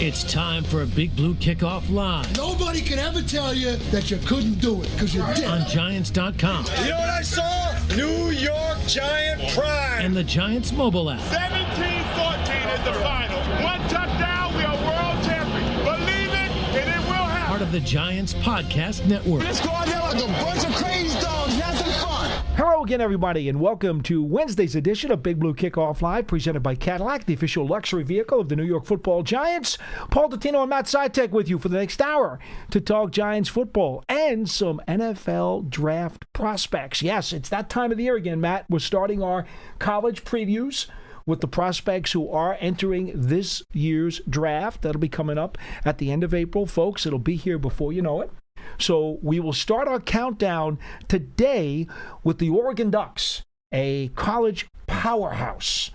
It's time for a Big Blue Kickoff Live. Nobody can ever tell you that you couldn't do it, because you did. On Giants.com. You know what I saw? New York Giant Prime. And the Giants mobile app. 17-14 is the final. One touchdown, we are world champions. Believe it, and it will happen. Part of the Giants Podcast Network. Let's go out there like a bunch of crazy dogs. Have some fun. Hello again, everybody, and welcome to Wednesday's edition of Big Blue Kickoff Live, presented by Cadillac, the official luxury vehicle of the New York Football Giants. Paul Dottino and Matt Citak with you for the next hour to talk Giants football and some NFL draft prospects. Yes, it's that time of the year again, Matt. We're starting our college previews with the prospects who are entering this year's draft. That'll be coming up at the end of April, folks. It'll be here before you know it. So we will start our countdown today with the Oregon Ducks, a college powerhouse.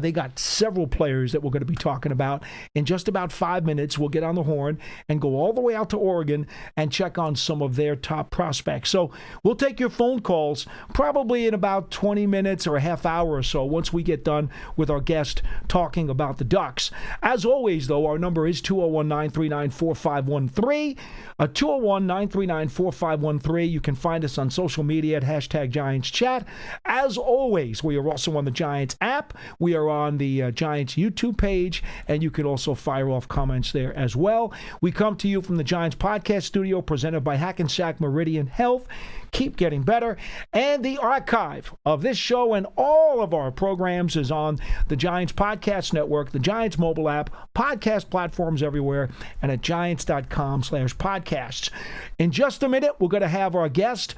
They got several players that we're going to be talking about. In just about 5 minutes, we'll get on the horn and go all the way out to Oregon and check on some of their top prospects. So we'll take your phone calls probably in about 20 minutes or a half hour or so once we get done with our guest talking about the Ducks. As always, though, our number is 201-939-4513. 201-939-4513. You can find us on social media at #GiantsChat. As always, we are also on the Giants app. We are on the Giants YouTube page, and you can also fire off comments there as well. We come to you from the Giants Podcast Studio, presented by Hackensack Meridian Health. Keep getting better. And the archive of this show and all of our programs is on the Giants Podcast Network, the Giants mobile app, podcast platforms everywhere, and at giants.com/podcasts. In just a minute, we're going to have our guest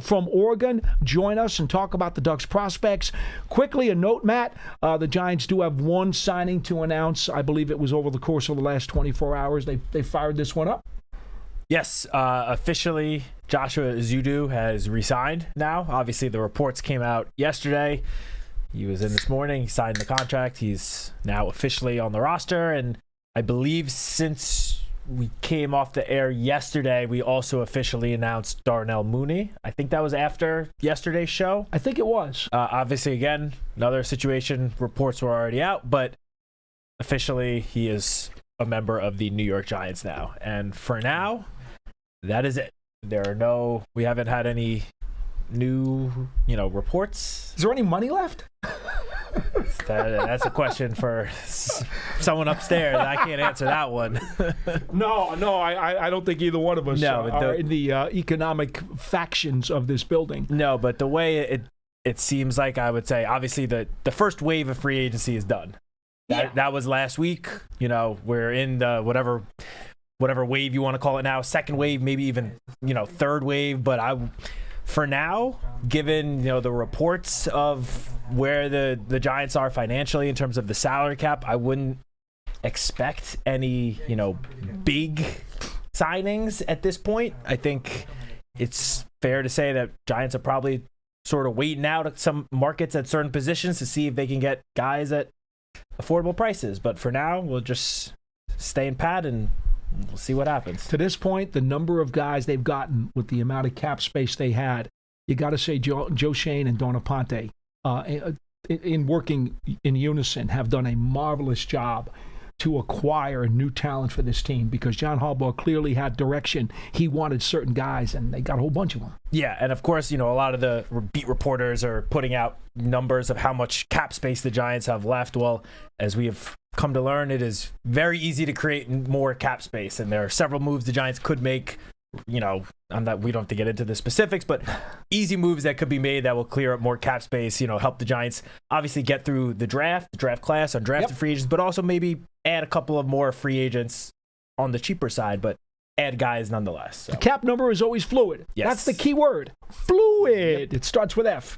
from Oregon join us and talk about the Ducks prospects. Quickly, a note, Matt, the Giants do have one signing to announce. I believe it was over the course of the last 24 hours. They fired this one up. Yes, officially, Joshua Ezeudu has resigned now. Obviously, the reports came out yesterday. He was in this morning. He signed the contract. He's now officially on the roster. And I believe since we came off the air yesterday, we also officially announced Darnell Mooney. I think that was after yesterday's show. I think it was. Obviously, again, another situation. Reports were already out, but officially, he is a member of the New York Giants now. And for now, that is it. We haven't had any new, reports. Is there any money left? That's a question for someone upstairs. I can't answer that one. No, I don't think either one of us are in the economic factions of this building. No, but the way it seems like, I would say, obviously the first wave of free agency is done. That was last week. We're in the whatever wave you want to call it now, second wave, maybe even third wave. But for now, given the reports of where the Giants are financially in terms of the salary cap, I wouldn't expect any big signings at this point. I think it's fair to say that Giants are probably sort of waiting out at some markets at certain positions to see if they can get guys at affordable prices. But for now, we'll just stay in pat and we'll see what happens. To this point, the number of guys they've gotten with the amount of cap space they had, you got to say Joe Shane and Donna Ponte, in working in unison, have done a marvelous job to acquire new talent for this team, because John Harbaugh clearly had direction. He wanted certain guys, and they got a whole bunch of them. Yeah, and of course, a lot of the beat reporters are putting out numbers of how much cap space the Giants have left. Well, as we have come to learn, it is very easy to create more cap space, and there are several moves the Giants could make. We don't have to get into the specifics, but easy moves that could be made that will clear up more cap space, help the Giants obviously get through the draft class, undrafted free agents, but also maybe add a couple of more free agents on the cheaper side, but add guys nonetheless. So. The cap number is always fluid. Yes. That's the key word. Fluid. It starts with F.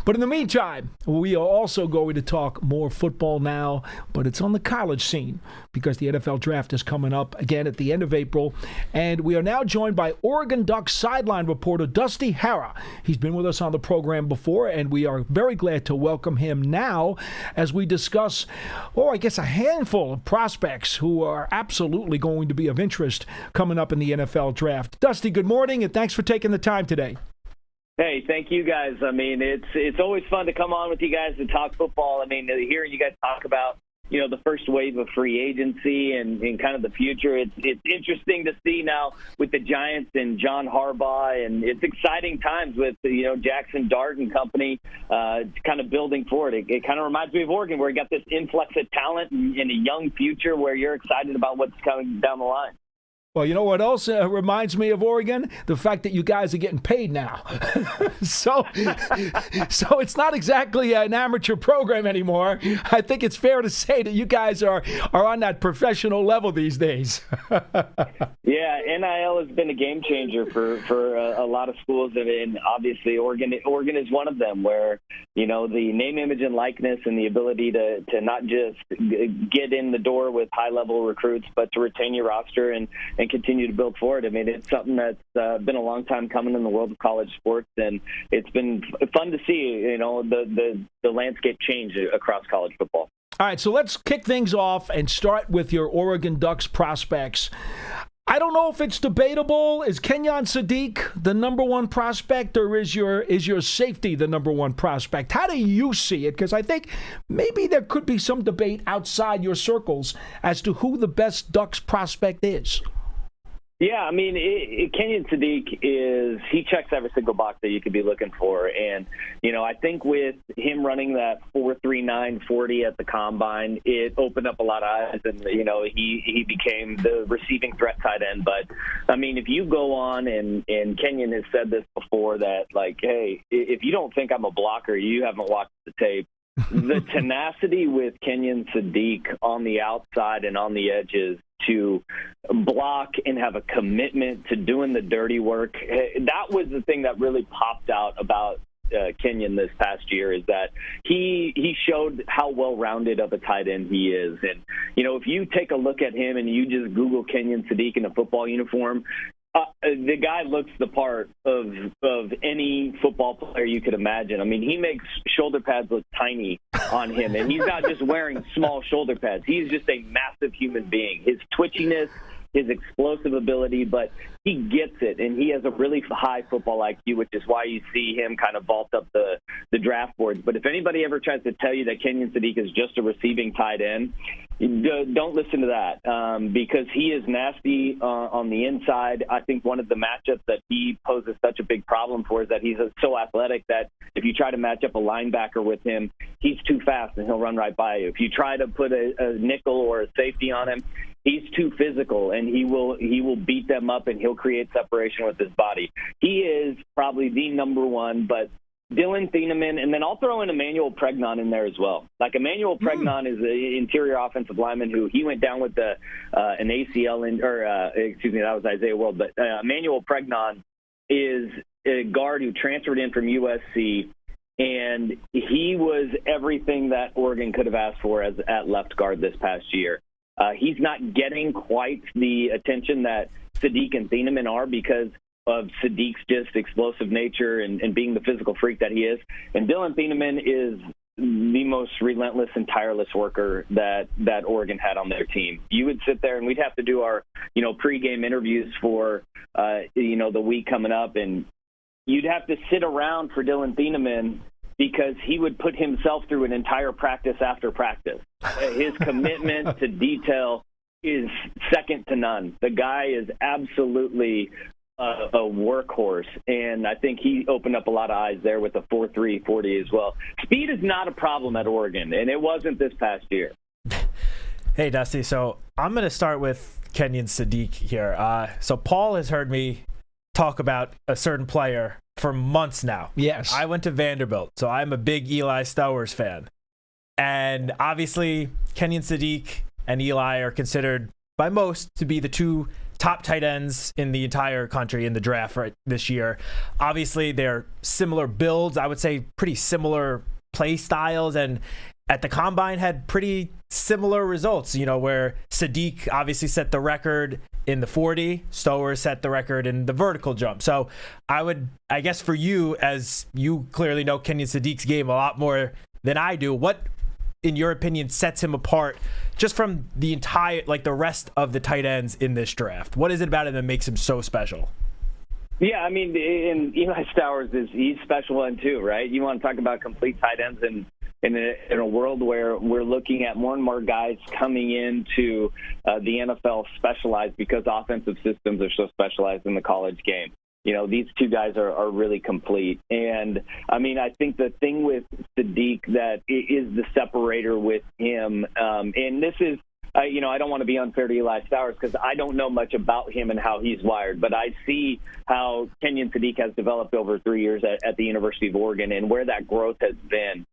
But in the meantime, we are also going to talk more football now, but it's on the college scene because the NFL draft is coming up again at the end of April. And we are now joined by Oregon Ducks sideline reporter Dusty Harah. He's been with us on the program before, and we are very glad to welcome him now as we discuss, a handful of prospects who are absolutely going to be of interest coming up in the NFL draft. Dusty, good morning, and thanks for taking the time today. Hey, thank you guys. I mean, it's always fun to come on with you guys and talk football. I mean, hearing you guys talk about the first wave of free agency and kind of the future. It's interesting to see now with the Giants and John Harbaugh, and it's exciting times with Jackson Dart and company kind of building forward. It kind of reminds me of Oregon, where you got this influx of talent and a young future where you're excited about what's coming down the line. Well, you know what else reminds me of Oregon? The fact that you guys are getting paid now. so it's not exactly an amateur program anymore. I think it's fair to say that you guys are on that professional level these days. Yeah, NIL has been a game changer for a lot of schools, and obviously Oregon is one of them, where the name, image, and likeness, and the ability to not just get in the door with high-level recruits, but to retain your roster and continue to build forward. I mean, it's something that's been a long time coming in the world of college sports, and it's been fun to see, the landscape change across college football. All right, so let's kick things off and start with your Oregon Ducks prospects. I don't know if it's debatable. Is Kenyon Sadiq the number one prospect, or is your safety the number one prospect? How do you see it? Because I think maybe there could be some debate outside your circles as to who the best Ducks prospect is. Yeah, I mean, Kenyon Sadiq he checks every single box that you could be looking for. And, I think with him running that 4.39 40 at the combine, it opened up a lot of eyes, and, he became the receiving threat tight end. But, I mean, if you go on, and Kenyon has said this before, that, hey, if you don't think I'm a blocker, you haven't watched the tape. The tenacity with Kenyon Sadiq on the outside and on the edges to block and have a commitment to doing the dirty work, that was the thing that really popped out about Kenyon this past year, is that he showed how well-rounded of a tight end he is. And, if you take a look at him and you just Google Kenyon Sadiq in a football uniform, the guy looks the part of any football player you could imagine. I mean, he makes shoulder pads look tiny on him, and he's not just wearing small shoulder pads. He's just a massive human being. His twitchiness, his explosive ability, but he gets it, and he has a really high football IQ, which is why you see him kind of vault up the draft boards. But if anybody ever tries to tell you that Kenyon Sadiq is just a receiving tight end, don't listen to that, because he is nasty on the inside. I think one of the matchups that he poses such a big problem for is that he's so athletic that if you try to match up a linebacker with him, he's too fast and he'll run right by you. If you try to put a nickel or a safety on him, he's too physical, and he will beat them up, and he'll create separation with his body. He is probably the number one, but Dylan Thieneman, and then I'll throw in Emmanuel Pregnon in there as well. Emmanuel Pregnon is an interior offensive lineman who he went down with an ACL, that was Isaiah World, but Emmanuel Pregnon is a guard who transferred in from USC, and he was everything that Oregon could have asked for at left guard this past year. He's not getting quite the attention that Sadiq and Thieneman are because of Sadiq's just explosive nature and being the physical freak that he is. And Dylan Thieneman is the most relentless and tireless worker that Oregon had on their team. You would sit there, and we'd have to do our, pregame interviews for, the week coming up, and you'd have to sit around for Dylan Thieneman because he would put himself through an entire practice after practice. His commitment to detail is second to none. The guy is absolutely a workhorse, and I think he opened up a lot of eyes there with the 4.3 40 as well. Speed is not a problem at Oregon, and it wasn't this past year. Hey, Dusty, so I'm going to start with Kenyon Sadiq here. So Paul has heard me talk about a certain player for months now. Yes. I went to Vanderbilt, so I'm a big Eli Stowers fan. And obviously, Kenyon Sadiq and Eli are considered by most to be the two top tight ends in the entire country in the draft right this year. Obviously, they're similar builds. I would say pretty similar play styles, and at the combine had pretty similar results, where Sadiq obviously set the record in the 40, Stowers set the record in the vertical jump. So I guess for you, as you clearly know Kenyon Sadiq's game a lot more than I do, what, in your opinion, sets him apart just from the entire, the rest of the tight ends in this draft? What is it about him that makes him so special? Yeah, I mean, and Eli Stowers he's special one too, right? You want to talk about complete tight ends, and in a world where we're looking at more and more guys coming into the NFL specialized because offensive systems are so specialized in the college game. These two guys are really complete. And, I think the thing with Sadiq that is the separator with him, and this is, I don't want to be unfair to Eli Stowers because I don't know much about him and how he's wired, but I see how Kenyon Sadiq has developed over 3 years at the University of Oregon and where that growth has been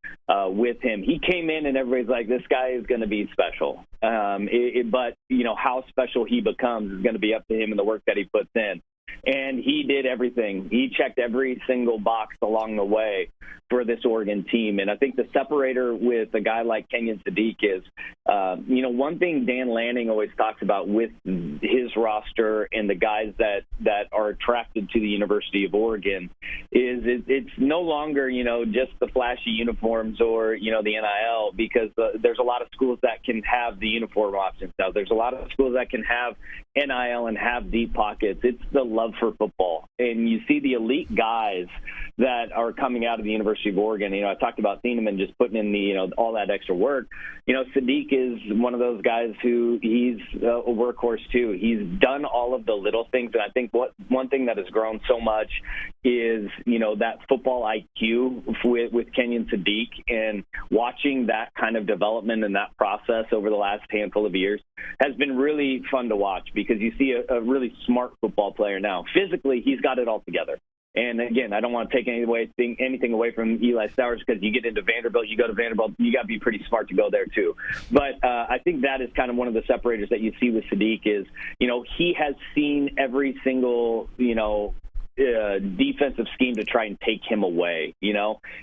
with him. He came in and everybody's like, this guy is going to be special. But how special he becomes is going to be up to him and the work that he puts in. And he did everything. He checked every single box along the way for this Oregon team. And I think the separator with a guy like Kenyon Sadiq is, one thing Dan Lanning always talks about with his roster and the guys that are attracted to the University of Oregon is it's no longer, just the flashy uniforms or, the NIL, because there's a lot of schools that can have the uniform options now. There's a lot of schools that can have NIL and have deep pockets. It's the love for football. And you see the elite guys that are coming out of the University of Oregon. I talked about Thieneman just putting in all that extra work. Sadiq is one of those guys who he's a workhorse too. He's done all of the little things. And I think one thing that has grown so much is, that football IQ with Kenyon Sadiq, and watching that kind of development and that process over the last handful of years has been really fun to watch because you see a really smart football player now. Physically, he's got it all together. And again, I don't want to take anything away from Eli Stowers because you get into Vanderbilt, you go to Vanderbilt, you got to be pretty smart to go there too. But I think that is kind of one of the separators that you see with Sadiq is, he has seen every single, defensive scheme to try and take him away,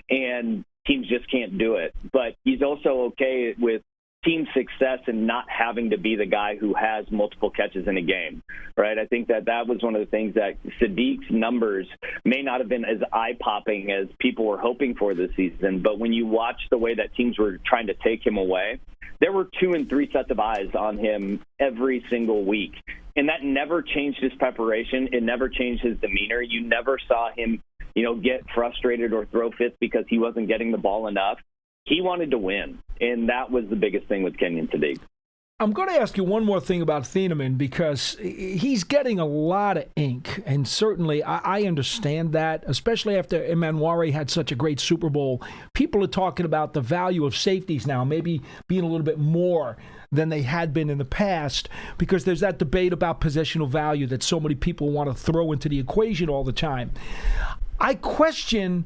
and teams just can't do it. But he's also okay with team success and not having to be the guy who has multiple catches in a game, right? I think that was one of the things that Sadiq's numbers may not have been as eye-popping as people were hoping for this season, but when you watch the way that teams were trying to take him away, there were 2 and 3 sets of eyes on him every single week, and that never changed his preparation. It never changed his demeanor. You never saw him, get frustrated or throw fits because he wasn't getting the ball enough. He wanted to win, and that was the biggest thing with Kenyon Sadiq. I'm going to ask you one more thing about Thieneman because he's getting a lot of ink, and certainly I understand that, especially after Emmanuel had such a great Super Bowl. People are talking about the value of safeties now, maybe being a little bit more than they had been in the past because there's that debate about positional value that so many people want to throw into the equation all the time. I question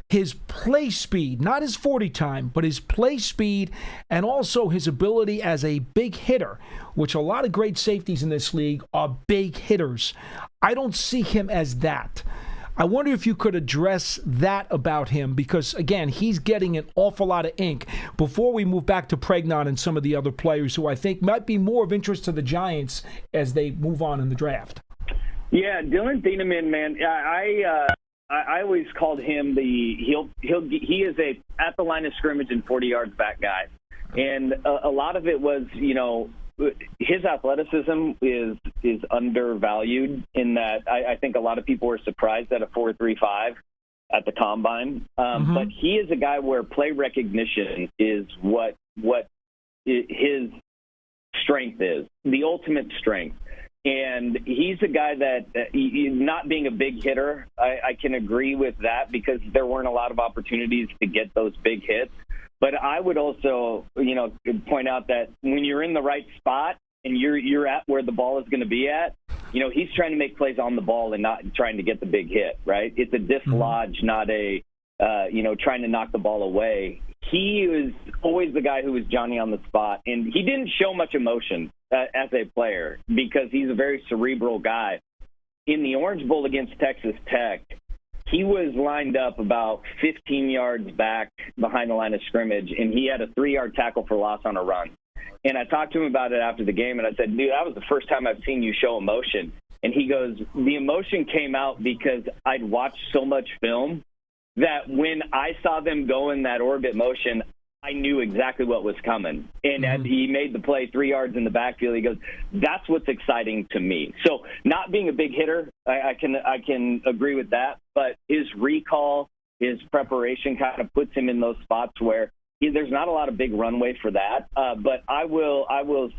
his play speed, not his 40 time, but his play speed and also his ability as a big hitter, which a lot of great safeties in this league are big hitters. I don't see him as that. I wonder if you could address that about him because, again, he's getting an awful lot of ink before we move back to Pregnon and some of the other players who I think might be more of interest to the Giants as they move on in the draft. Yeah, Dylan Thieneman, man, I always called him he is a at the line of scrimmage and 40 yards back guy. And a lot of it was, his athleticism is undervalued in that I think a lot of people were surprised at a 4.35 at the combine. But he is a guy where play recognition is what his strength is, the ultimate strength. And he's a guy that, not being a big hitter, I can agree with that because there weren't a lot of opportunities to get those big hits. But I would also, point out that when you're in the right spot and you're at where the ball is going to be at, he's trying to make plays on the ball and not trying to get the big hit, right? It's a dislodge, not a, trying to knock the ball away. He was always the guy who was Johnny on the spot, and he didn't show much emotion as a player because he's a very cerebral guy. In the Orange Bowl against Texas Tech, he was lined up about 15 yards back behind the line of scrimmage, and he had a 3-yard tackle for loss on a run. And I talked to him about it after the game, and I said, dude, that was the first time I've seen you show emotion. And he goes, the emotion came out because I'd watched so much film that when I saw them go in that orbit motion, I knew exactly what was coming. And as he made the play 3 yards in the backfield, he goes, that's what's exciting to me. So not being a big hitter, I can agree with that. But his recall, his preparation kind of puts him in those spots where there's not a lot of big runway for that. But I will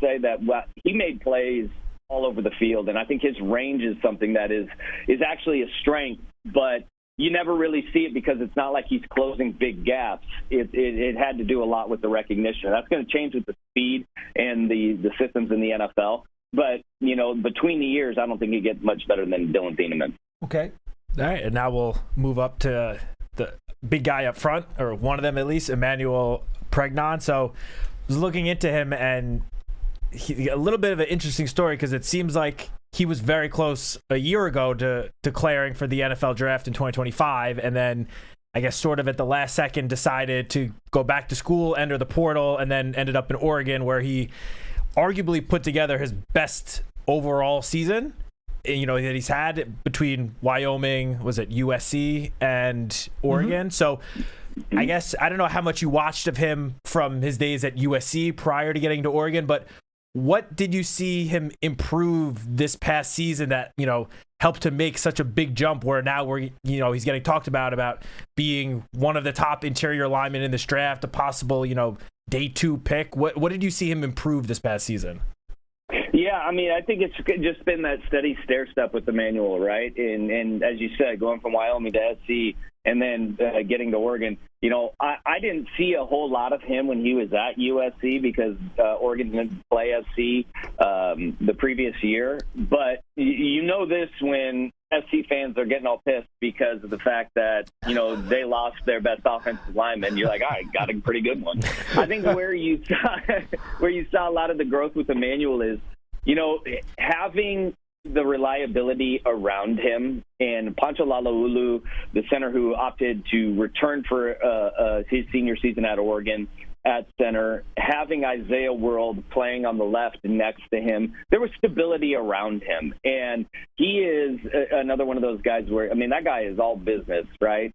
say that he made plays all over the field, and I think his range is something that is actually a strength, but you never really see it because it's not like he's closing big gaps. It had to do a lot with the recognition. That's going to change with the speed and the systems in the NFL. But, between the years, I don't think he gets much better than Dylan Thieneman. Okay. All right, and now we'll move up to the big guy up front, or one of them at least, Emmanuel Pregnon. So I was looking into him, and a little bit of an interesting story because it seems like he was very close a year ago to declaring for the NFL draft in 2025, and then I guess sort of at the last second decided to go back to school, enter the portal, and then ended up in Oregon where he arguably put together his best overall season, that he's had between Wyoming, was it USC, and Oregon. So I guess I don't know how much you watched of him from his days at USC prior to getting to Oregon, but what did you see him improve this past season that, helped to make such a big jump where now he's getting talked about being one of the top interior linemen in this draft, a possible, day 2 pick? What did you see him improve this past season? Yeah, I think it's just been that steady stair step with Emmanuel, right? And as you said, going from Wyoming to SC and then getting to Oregon, I didn't see a whole lot of him when he was at USC because Oregon didn't play SC the previous year. But this when SC fans are getting all pissed because of the fact that, they lost their best offensive lineman. You're like, all right, got a pretty good one. I think where you saw a lot of the growth with Emmanuel is, having the reliability around him, and Pancho Lalaulu, the center who opted to return for his senior season at Oregon at center, having Isaiah World playing on the left next to him, there was stability around him. And he is another one of those guys where, that guy is all business, right?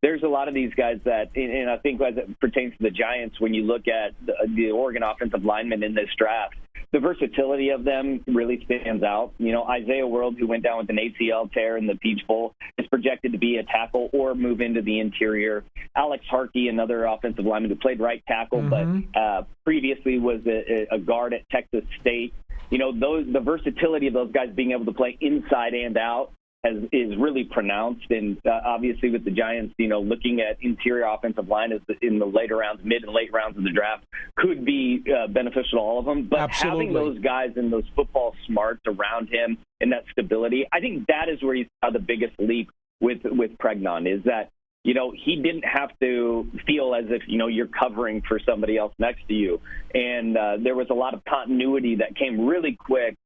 There's a lot of these guys that, and I think as it pertains to the Giants, when you look at the Oregon offensive linemen in this draft, the versatility of them really stands out. Isaiah World, who went down with an ACL tear in the Peach Bowl, is projected to be a tackle or move into the interior. Alex Harkey, another offensive lineman who played right tackle, but previously was a guard at Texas State. The versatility of those guys being able to play inside and out is really pronounced. And obviously with the Giants, looking at interior offensive line in the later rounds, mid and late rounds of the draft could be beneficial to all of them. But Absolutely. Having those guys and those football smarts around him and that stability, I think that is where you saw the biggest leap with Pregnon, is that, he didn't have to feel as if, you're covering for somebody else next to you. And there was a lot of continuity that came really quick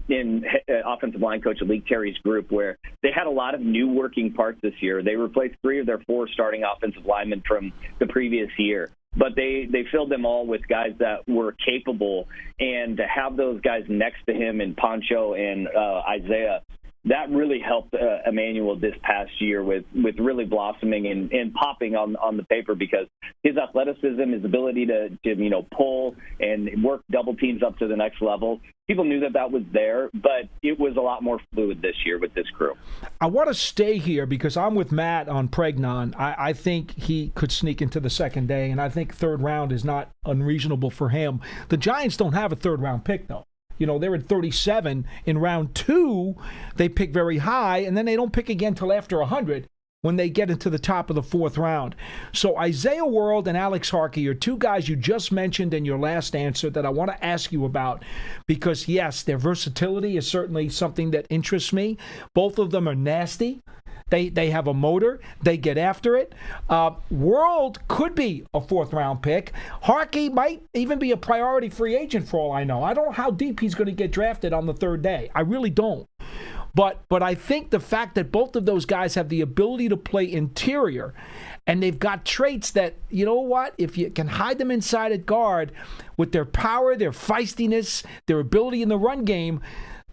in offensive line coach Alik Terry's group, where they had a lot of new working parts this year. They replaced 3 of their 4 starting offensive linemen from the previous year, but they filled them all with guys that were capable. And to have those guys next to him and Pancho and Isaiah, that really helped Emmanuel this past year with really blossoming and popping on the paper, because his athleticism, his ability to pull and work double teams up to the next level, people knew that was there, but it was a lot more fluid this year with this crew. I want to stay here because I'm with Matt on Pregnon. I think he could sneak into the second day, and I think third round is not unreasonable for him. The Giants don't have a third-round pick, though. They're at 37. In round 2, they pick very high, and then they don't pick again till after 100 when they get into the top of the 4th round. So Isaiah World and Alex Harkey are 2 guys you just mentioned in your last answer that I want to ask you about because, yes, their versatility is certainly something that interests me. Both of them are nasty. They have a motor. They get after it. World could be a 4th-round pick. Harkey might even be a priority free agent for all I know. I don't know how deep he's going to get drafted on the 3rd day. I really don't. But I think the fact that both of those guys have the ability to play interior, and they've got traits that, if you can hide them inside at guard with their power, their feistiness, their ability in the run game,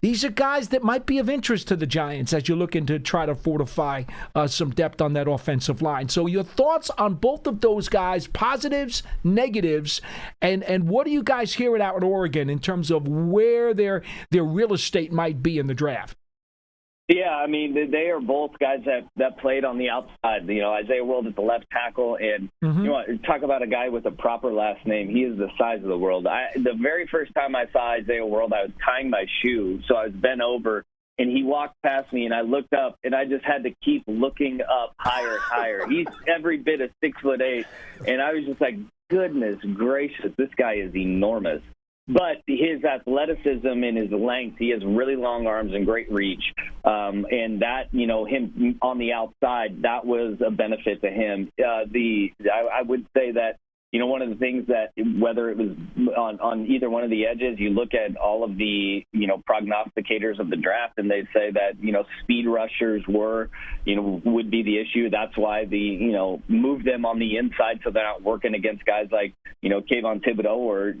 these are guys that might be of interest to the Giants as you're looking to try to fortify some depth on that offensive line. So your thoughts on both of those guys, positives, negatives, and what are you guys hearing out in Oregon in terms of where their real estate might be in the draft? Yeah, I mean, they are both guys that played on the outside. Isaiah World at the left tackle, and talk about a guy with a proper last name. He is the size of the world. The very first time I saw Isaiah World, I was tying my shoe, so I was bent over, and he walked past me, and I looked up, and I just had to keep looking up higher and higher. He's every bit of 6'8", and I was just like, goodness gracious, this guy is enormous. But his athleticism and his length, he has really long arms and great reach. And that, him on the outside, that was a benefit to him. I would say that, one of the things that whether it was on either one of the edges, you look at all of the, prognosticators of the draft, and they say that, speed rushers would be the issue. That's why move them on the inside so they're not working against guys like, Kayvon Thibodeau or,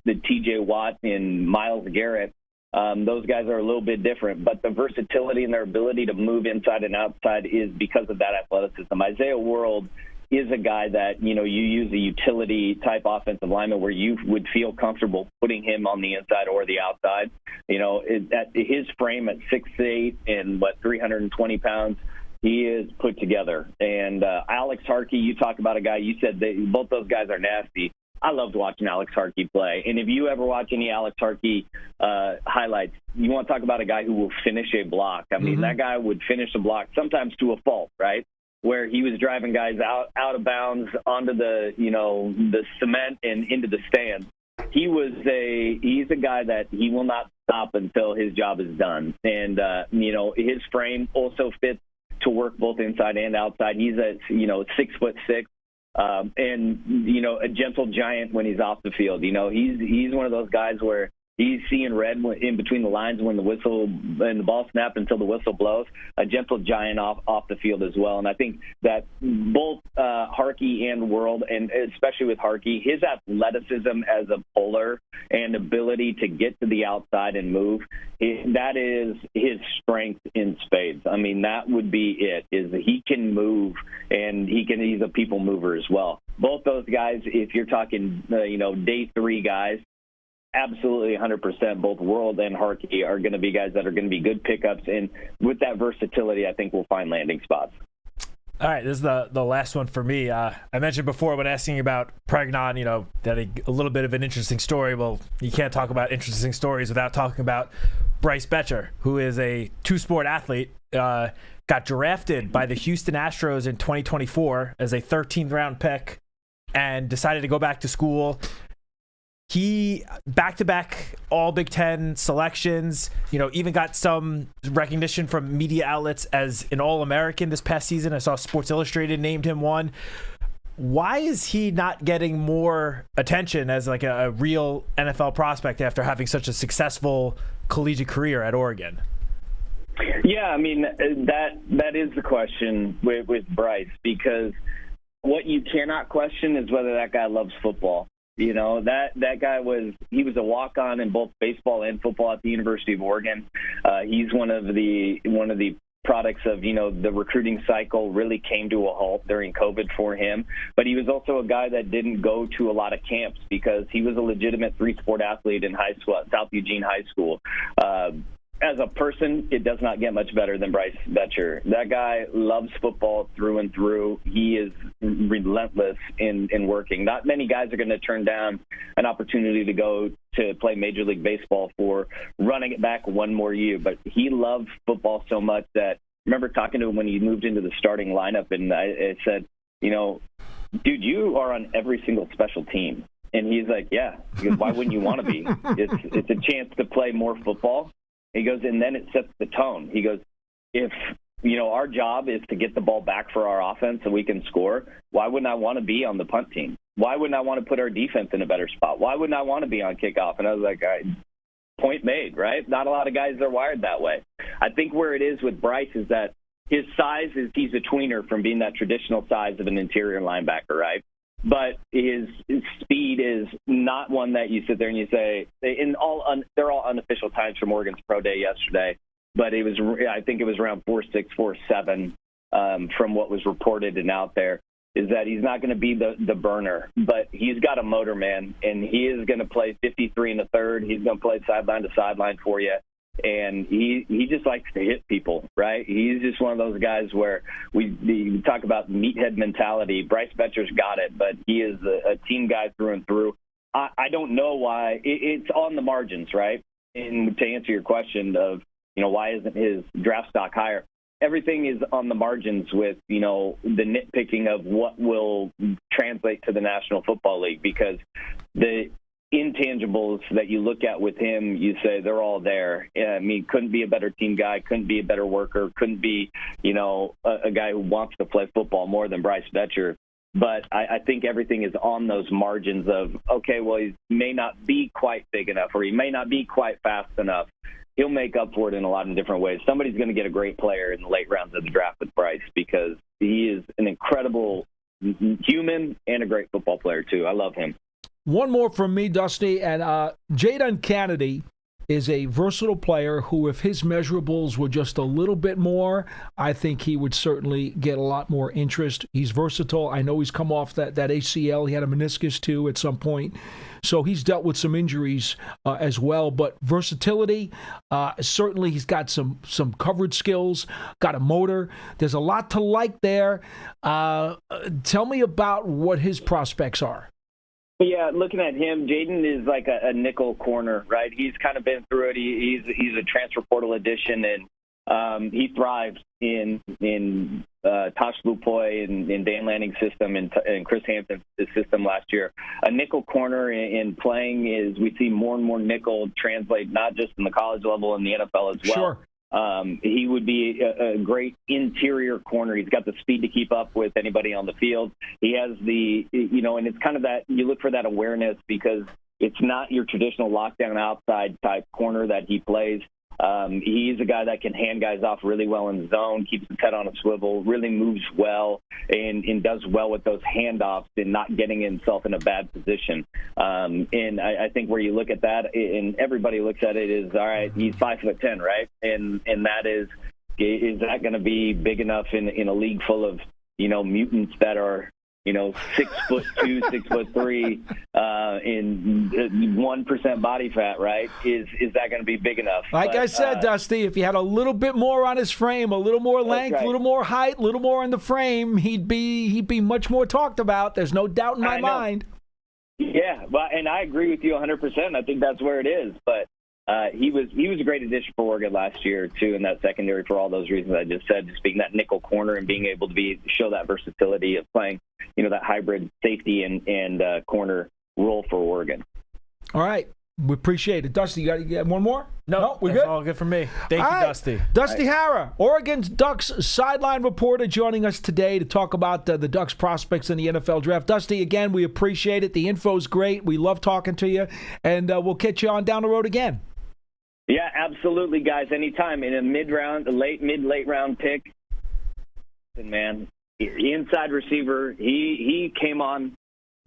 the TJ Watt and Myles Garrett. Those guys are a little bit different, but the versatility and their ability to move inside and outside is because of that athleticism. Isaiah World is a guy that, you use a utility type offensive lineman where you would feel comfortable putting him on the inside or the outside. At his frame at 6'8" and 320 pounds, he is put together. And Alex Harkey, you talk about a guy, you said both those guys are nasty. I loved watching Alex Harkey play. And if you ever watch any Alex Harkey highlights, you want to talk about a guy who will finish a block. I mean, that guy would finish a block sometimes to a fault, right? Where he was driving guys out of bounds onto the cement and into the stands. He's a guy that he will not stop until his job is done. And, his frame also fits to work both inside and outside. He's at, 6'6". And, a gentle giant when he's off the field. He's one of those guys where he's seeing red in between the lines when the ball snaps until the whistle blows. A gentle giant off the field as well. And I think that both Harkey and World, and especially with Harkey, his athleticism as a puller and ability to get to the outside and move, that is his strength in spades. I mean, that would be it, is that he can move, and he's a people mover as well. Both those guys, if you're talking, day three guys, absolutely 100%. Both World and Harkey are going to be guys that are going to be good pickups, and with that versatility, I think we'll find landing spots. All right, this is the last one for me. I mentioned before when asking about Pregnon, that a little bit of an interesting story. Well, you can't talk about interesting stories without talking about Bryce Bacher, who is a two-sport athlete, got drafted by the Houston Astros in 2024 as a 13th round pick and decided to go back to school. He back-to-back all Big Ten selections, even got some recognition from media outlets as an All-American this past season. I saw Sports Illustrated named him one. Why is he not getting more attention as like a real NFL prospect after having such a successful collegiate career at Oregon? Yeah, I mean, that is the question with Bryce, because what you cannot question is whether that guy loves football. That guy was a walk-on in both baseball and football at the University of Oregon. He's one of the products of, the recruiting cycle really came to a halt during COVID for him. But he was also a guy that didn't go to a lot of camps because he was a legitimate three-sport athlete in high school at South Eugene High School. As a person, it does not get much better than Bryce Bacher. That guy loves football through and through. He is relentless in working. Not many guys are going to turn down an opportunity to go to play Major League Baseball for running it back one more year. But he loved football so much that I remember talking to him when he moved into the starting lineup, and I said, dude, you are on every single special team. And he's like, yeah. He goes, why wouldn't you want to be? It's a chance to play more football. He goes, and then it sets the tone. He goes, if, our job is to get the ball back for our offense so we can score, why wouldn't I want to be on the punt team? Why wouldn't I want to put our defense in a better spot? Why wouldn't I want to be on kickoff? And I was like, point made, right? Not a lot of guys are wired that way. I think where it is with Bryce is that his size is he's a tweener from being that traditional size of an interior linebacker, right? But his speed is not one that you sit there and you say, they're all unofficial times from Oregon's pro day yesterday, but I think it was around 4.6, 4.7 from what was reported and out there, is that he's not going to be the burner, but he's got a motor, man, and he is going to play 53 in the third. He's going to play sideline to sideline for you. and he just likes to hit people, right? He's just one of those guys where we talk about meathead mentality. Bryce Bacher's got it, but he is a team guy through and through. I don't know why. It's on the margins, right? And to answer your question of, why isn't his draft stock higher? Everything is on the margins with, the nitpicking of what will translate to the National Football League, because the intangibles that you look at with him, you say they're all there. I mean, couldn't be a better team guy, couldn't be a better worker, couldn't be, a guy who wants to play football more than Bryce Bacher. But I think everything is on those margins of, okay, well, he may not be quite big enough, or he may not be quite fast enough. He'll make up for it in a lot of different ways. Somebody's going to get a great player in the late rounds of the draft with Bryce, because he is an incredible human and a great football player, too. I love him. One more from me, Dusty, and Jaden Kennedy is a versatile player who, if his measurables were just a little bit more, I think he would certainly get a lot more interest. He's versatile. I know he's come off that ACL. He had a meniscus, too, at some point. So he's dealt with some injuries as well. But versatility, certainly he's got some coverage skills, got a motor. There's a lot to like there. Tell me about what his prospects are. Yeah, looking at him, Jaden is like a nickel corner, right? He's kind of been through it. He's a transfer portal addition, and he thrives in Tosh Lupoy and Dan Lanning's system and Chris Hampton's system last year. A nickel corner in playing is, we see more and more nickel translate not just in the college level and the NFL as well. Sure. He would be a great interior corner. He's got the speed to keep up with anybody on the field. He has the, and it's kind of that, you look for that awareness, because it's not your traditional lockdown outside type corner that he plays. He's a guy that can hand guys off really well in zone, keeps his head on a swivel, really moves well, and does well with those handoffs and not getting himself in a bad position. And I think where you look at that, and everybody looks at it, is, all right, he's 5'10", right? And that is that going to be big enough in a league full of, mutants that are, 6'2", 6'3", in 1% body fat, right? Is that going to be big enough? Like I said, Dusty, if he had a little bit more on his frame, a little more length, right, a little more height, a little more in the frame, he'd be much more talked about. There's no doubt in my mind. Yeah, well, and I agree with you 100%. I think that's where it is. But he was a great addition for Oregon last year, too, in that secondary for all those reasons I just said, just being that nickel corner and being able to show that versatility of playing, that hybrid safety and corner role for Oregon. All right. We appreciate it. Dusty, you got one more? No, we're that's good? all good for me. Thank you, Dusty. Dusty Hara, Oregon's Ducks sideline reporter, joining us today to talk about the Ducks prospects in the NFL draft. Dusty, again, we appreciate it. The info's great. We love talking to you, and we'll catch you on down the road again. Yeah, absolutely, guys. Anytime in a late round pick. And man, inside receiver, he came on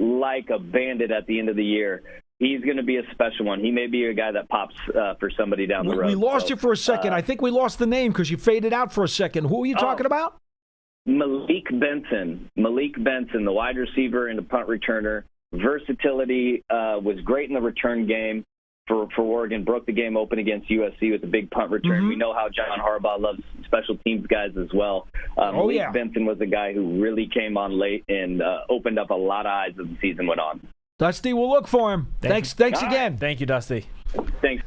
like a bandit at the end of the year. He's going to be a special one. He may be a guy that pops for somebody down the road. We lost you for a second. I think we lost the name because you faded out for a second. Who are you talking about? Malik Benson, the wide receiver and a punt returner. Versatility, was great in the return game for Oregon. Broke the game open against USC with a big punt return. Mm-hmm. We know how John Harbaugh loves special teams guys as well. Malik Benson was a guy who really came on late and opened up a lot of eyes as the season went on. Dusty, we'll look for him. Thanks again. Thank you, Dusty. Thanks.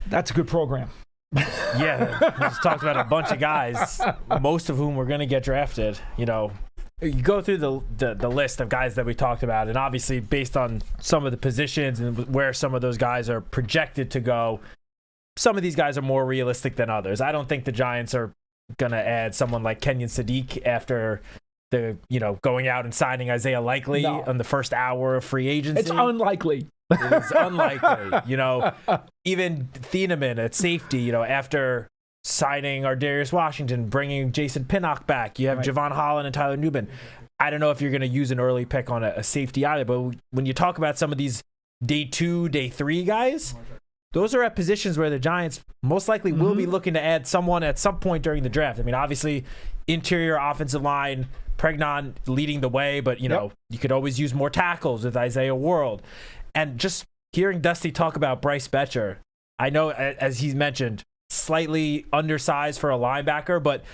That's a good program. Yeah, we just talked about a bunch of guys, most of whom were going to get drafted. You go through the list of guys that we talked about, and obviously based on some of the positions and where some of those guys are projected to go, some of these guys are more realistic than others. I don't think the Giants are going to add someone like Kenyon Sadiq after going out and signing Isaiah Likely on the first hour of free agency. It's unlikely. It's unlikely. Even Thieneman at safety, after signing Ardarius Washington, bringing Jason Pinnock back, you have Javon Holland and Tyler Newman. I don't know if you're going to use an early pick on a safety either, but when you talk about some of these day 2, day 3 guys, those are at positions where the Giants most likely will be looking to add someone at some point during the draft. I mean, obviously, interior offensive line, Pregnon leading the way, but, you could always use more tackles with Isaiah World. And just hearing Dusty talk about Bryce Bacher, I know, as he's mentioned, slightly undersized for a linebacker, but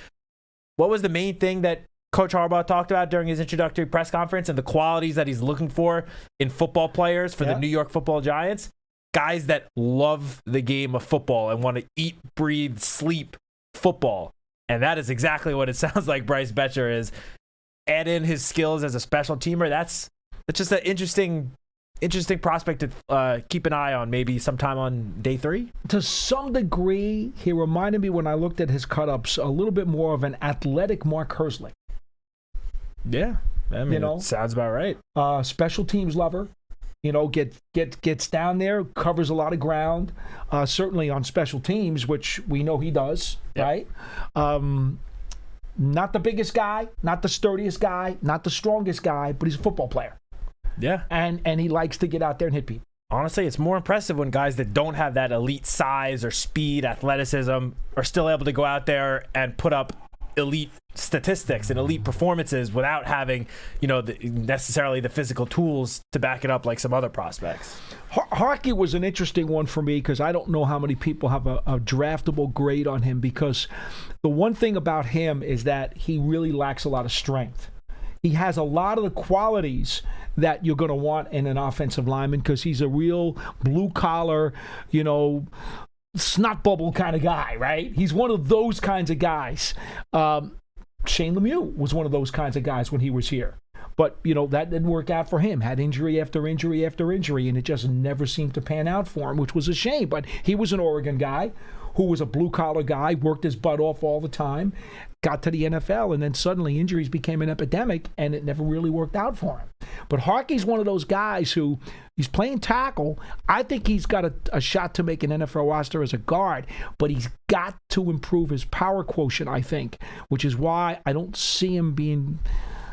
what was the main thing that Coach Harbaugh talked about during his introductory press conference and the qualities that he's looking for in football players for the New York Football Giants? Guys that love the game of football and want to eat, breathe, sleep football. And that is exactly what it sounds like Bryce Bacher is. Add in his skills as a special teamer. That's just an interesting prospect to keep an eye on, maybe sometime on day 3. To some degree, he reminded me when I looked at his cut-ups a little bit more of an athletic Mark Herzlich. Yeah, I mean, it sounds about right. Special teams lover. Gets down there, covers a lot of ground, certainly on special teams, which we know he does, right? Not the biggest guy, not the sturdiest guy, not the strongest guy, but he's a football player. Yeah. And he likes to get out there and hit people. Honestly, it's more impressive when guys that don't have that elite size or speed, athleticism, are still able to go out there and put up elite statistics and elite performances without having, necessarily the physical tools to back it up like some other prospects. Harkey was an interesting one for me because I don't know how many people have a draftable grade on him, because the one thing about him is that he really lacks a lot of strength. He has a lot of the qualities that you're going to want in an offensive lineman because he's a real blue-collar, snot bubble kind of guy, right? He's one of those kinds of guys. Shane Lemieux was one of those kinds of guys when he was here. But, that didn't work out for him. Had injury after injury after injury, and it just never seemed to pan out for him, which was a shame. But he was an Oregon guy who was a blue-collar guy, worked his butt off all the time, got to the NFL, and then suddenly injuries became an epidemic, and it never really worked out for him. But Harkey's one of those guys who, he's playing tackle. I think he's got a shot to make an NFL roster as a guard, but he's got to improve his power quotient, I think, which is why I don't see him being...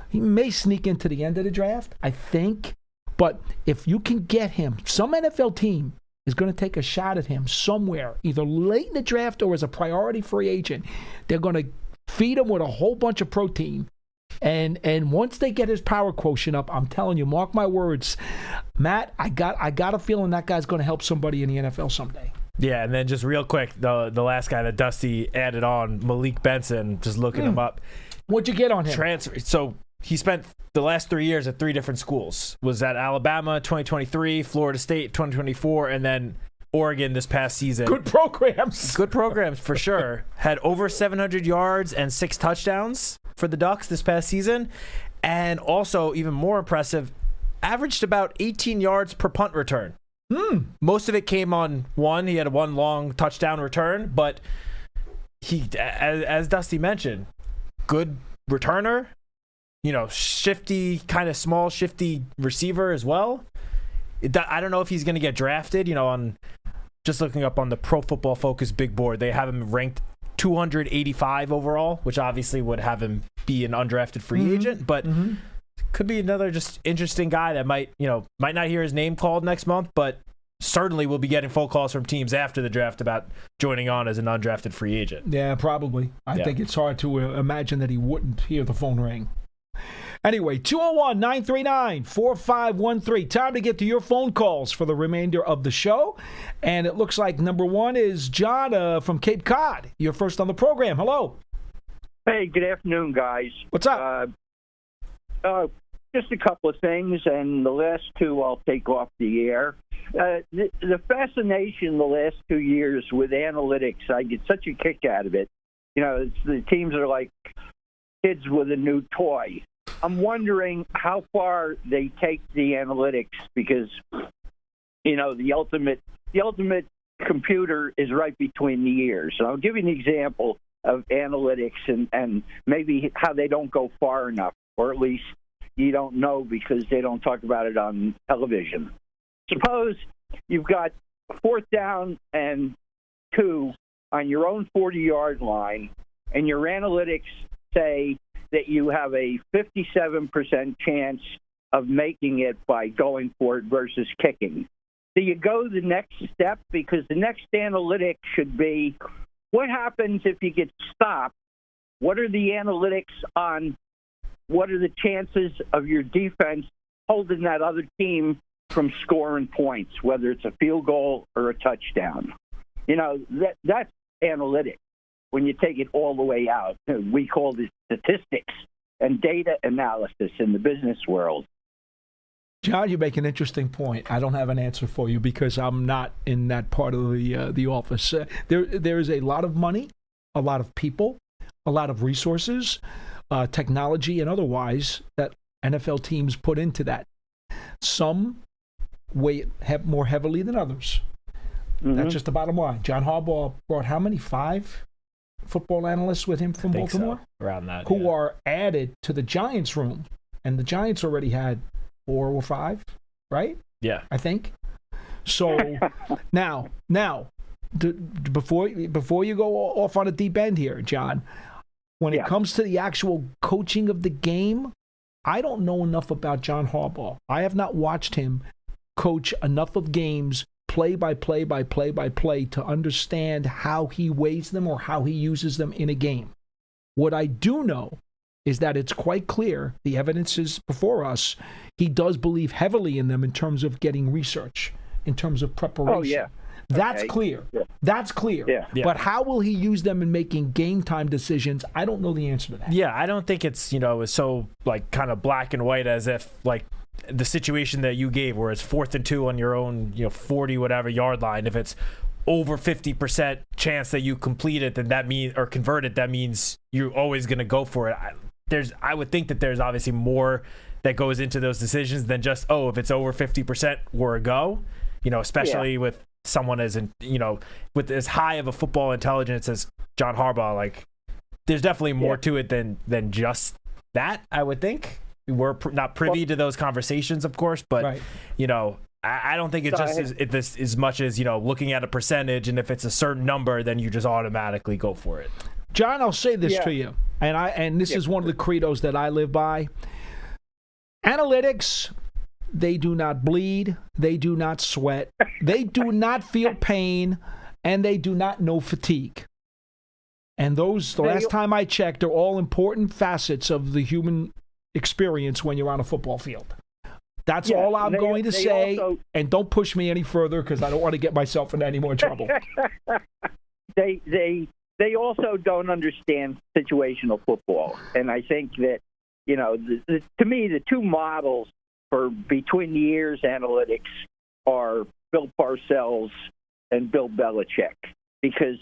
He may sneak into the end of the draft, I think, but if you can get him, some NFL team is going to take a shot at him somewhere, either late in the draft or as a priority free agent. They're going to feed him with a whole bunch of protein. And once they get his power quotient up, I'm telling you, mark my words, Matt, I got a feeling that guy's going to help somebody in the NFL someday. Yeah, and then just real quick, the last guy that Dusty added on, Malik Benson, just looking him up. What'd you get on him? Transfer. So he spent the last 3 years at 3 different schools. Was at Alabama 2023, Florida State 2024, and then Oregon this past season. Good programs. Good programs for sure. Had over 700 yards and 6 touchdowns for the Ducks this past season. And also, even more impressive, averaged about 18 yards per punt return. Most of it came on one. He had a 1 long touchdown return, but he, as Dusty mentioned, good returner. Shifty, kind of small, shifty receiver as well. I don't know if he's going to get drafted. On just looking up on the Pro Football Focus big board, they have him ranked 285 overall, which obviously would have him be an undrafted free agent. But could be another just interesting guy that might not hear his name called next month, but certainly will be getting phone calls from teams after the draft about joining on as an undrafted free agent. Yeah, probably. I think it's hard to imagine that he wouldn't hear the phone ring. Anyway, 201-939-4513. Time to get to your phone calls for the remainder of the show. And it looks like number 1 is John from Cape Cod. You're first on the program. Hello. Hey, good afternoon, guys. What's up? Just a couple of things, and the last two I'll take off the air. The fascination the last 2 years with analytics, I get such a kick out of it. The teams are like kids with a new toy. I'm wondering how far they take the analytics because, the ultimate computer is right between the ears. So I'll give you an example of analytics and maybe how they don't go far enough, or at least you don't know because they don't talk about it on television. Suppose you've got 4th down and 2 on your own 40-yard line, and your analytics say that you have a 57% chance of making it by going for it versus kicking. Do you go the next step? Because the next analytic should be, what happens if you get stopped? What are the analytics on what are the chances of your defense holding that other team from scoring points, whether it's a field goal or a touchdown? That's analytics. When you take it all the way out, we call it statistics and data analysis in the business world. John, you make an interesting point. I don't have an answer for you because I'm not in that part of the office. There is a lot of money, a lot of people, a lot of resources, technology and otherwise that NFL teams put into that. Some weigh more heavily than others. Mm-hmm. That's just the bottom line. John Harbaugh brought how many? 5 football analysts with him from Baltimore? So. Around that. Who are added to the Giants room. And the Giants already had 4 or 5, right? Yeah. I think. So now, before you go off on a deep end here, John, when it comes to the actual coaching of the game, I don't know enough about John Harbaugh. I have not watched him coach enough of games play by play to understand how he weighs them or how he uses them in a game. What I do know is that it's quite clear, the evidence is before us, he does believe heavily in them in terms of getting research, in terms of preparation. Oh, yeah. That's clear. Yeah. That's clear. Yeah. But how will he use them in making game time decisions? I don't know the answer to that. Yeah, I don't think it's, it's so like kind of black and white as if like the situation that you gave where it's 4th and 2 on your own, 40 whatever yard line. If it's over 50% chance that you complete it, then that means, or convert it, that means you're always going to go for it. I would think that there's obviously more that goes into those decisions than just, if it's over 50%, we're a go, especially with someone as with as high of a football intelligence as John Harbaugh. Like, there's definitely more to it than just that, I would think. We're not privy to those conversations, of course, but I don't think it's just as much as looking at a percentage, and if it's a certain number, then you just automatically go for it. John, I'll say this to you, and this is one of the credos that I live by. Analytics, they do not bleed, they do not sweat, they do not feel pain, and they do not know fatigue. And those, the last time I checked, are all important facets of the human experience when you're on a football field. That's all I'm going to say, and don't push me any further because I don't want to get myself in any more trouble. They also don't understand situational football, and I think that to me the two models for between the ears analytics are Bill Parcells and Bill Belichick, because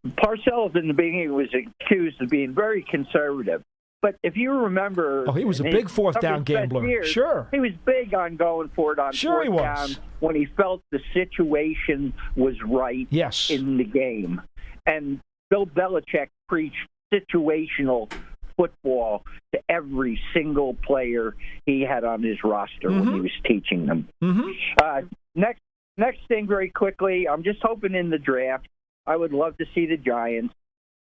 Parcells in the beginning was accused of being very conservative. But if you remember... he was a big fourth down gambler. Sure. He was big on going for it on fourth down when he felt the situation was right in the game. And Bill Belichick preached situational football to every single player he had on his roster when he was teaching them. Next thing, very quickly, I'm just hoping in the draft, I would love to see the Giants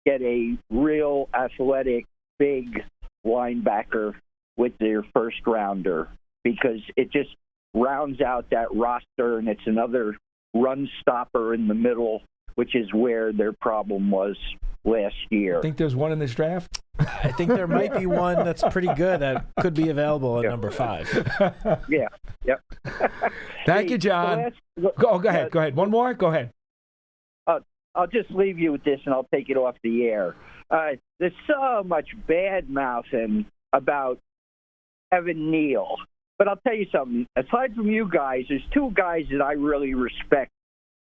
get a real athletic, big linebacker with their first rounder, because it just rounds out that roster, and it's another run stopper in the middle, which is where their problem was last year. I think there's one in this draft. I think there might be one that's pretty good that could be available at number 5. Yep. Thank you, John. Go ahead. Go ahead. One more? Go ahead. I'll just leave you with this, and I'll take it off the air. There's so much bad-mouthing about Evan Neal. But I'll tell you something. Aside from you guys, there's 2 guys that I really respect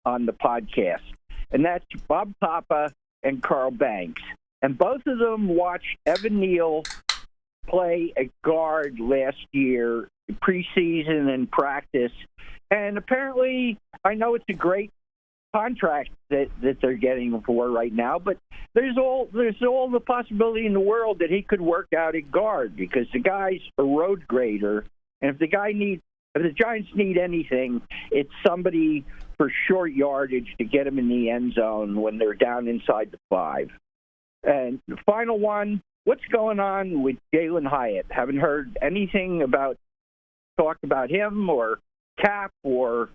on the podcast, and that's Bob Papa and Carl Banks. And both of them watched Evan Neal play a guard last year, preseason and practice. And apparently, I know it's a great contract that they're getting for right now, but there's all the possibility in the world that he could work out at guard, because the guy's a road grader, and if the Giants need anything, it's somebody for short yardage to get them in the end zone when they're down inside the 5. And the final one, what's going on with Jalen Hyatt? Haven't heard anything talk about him or Cap or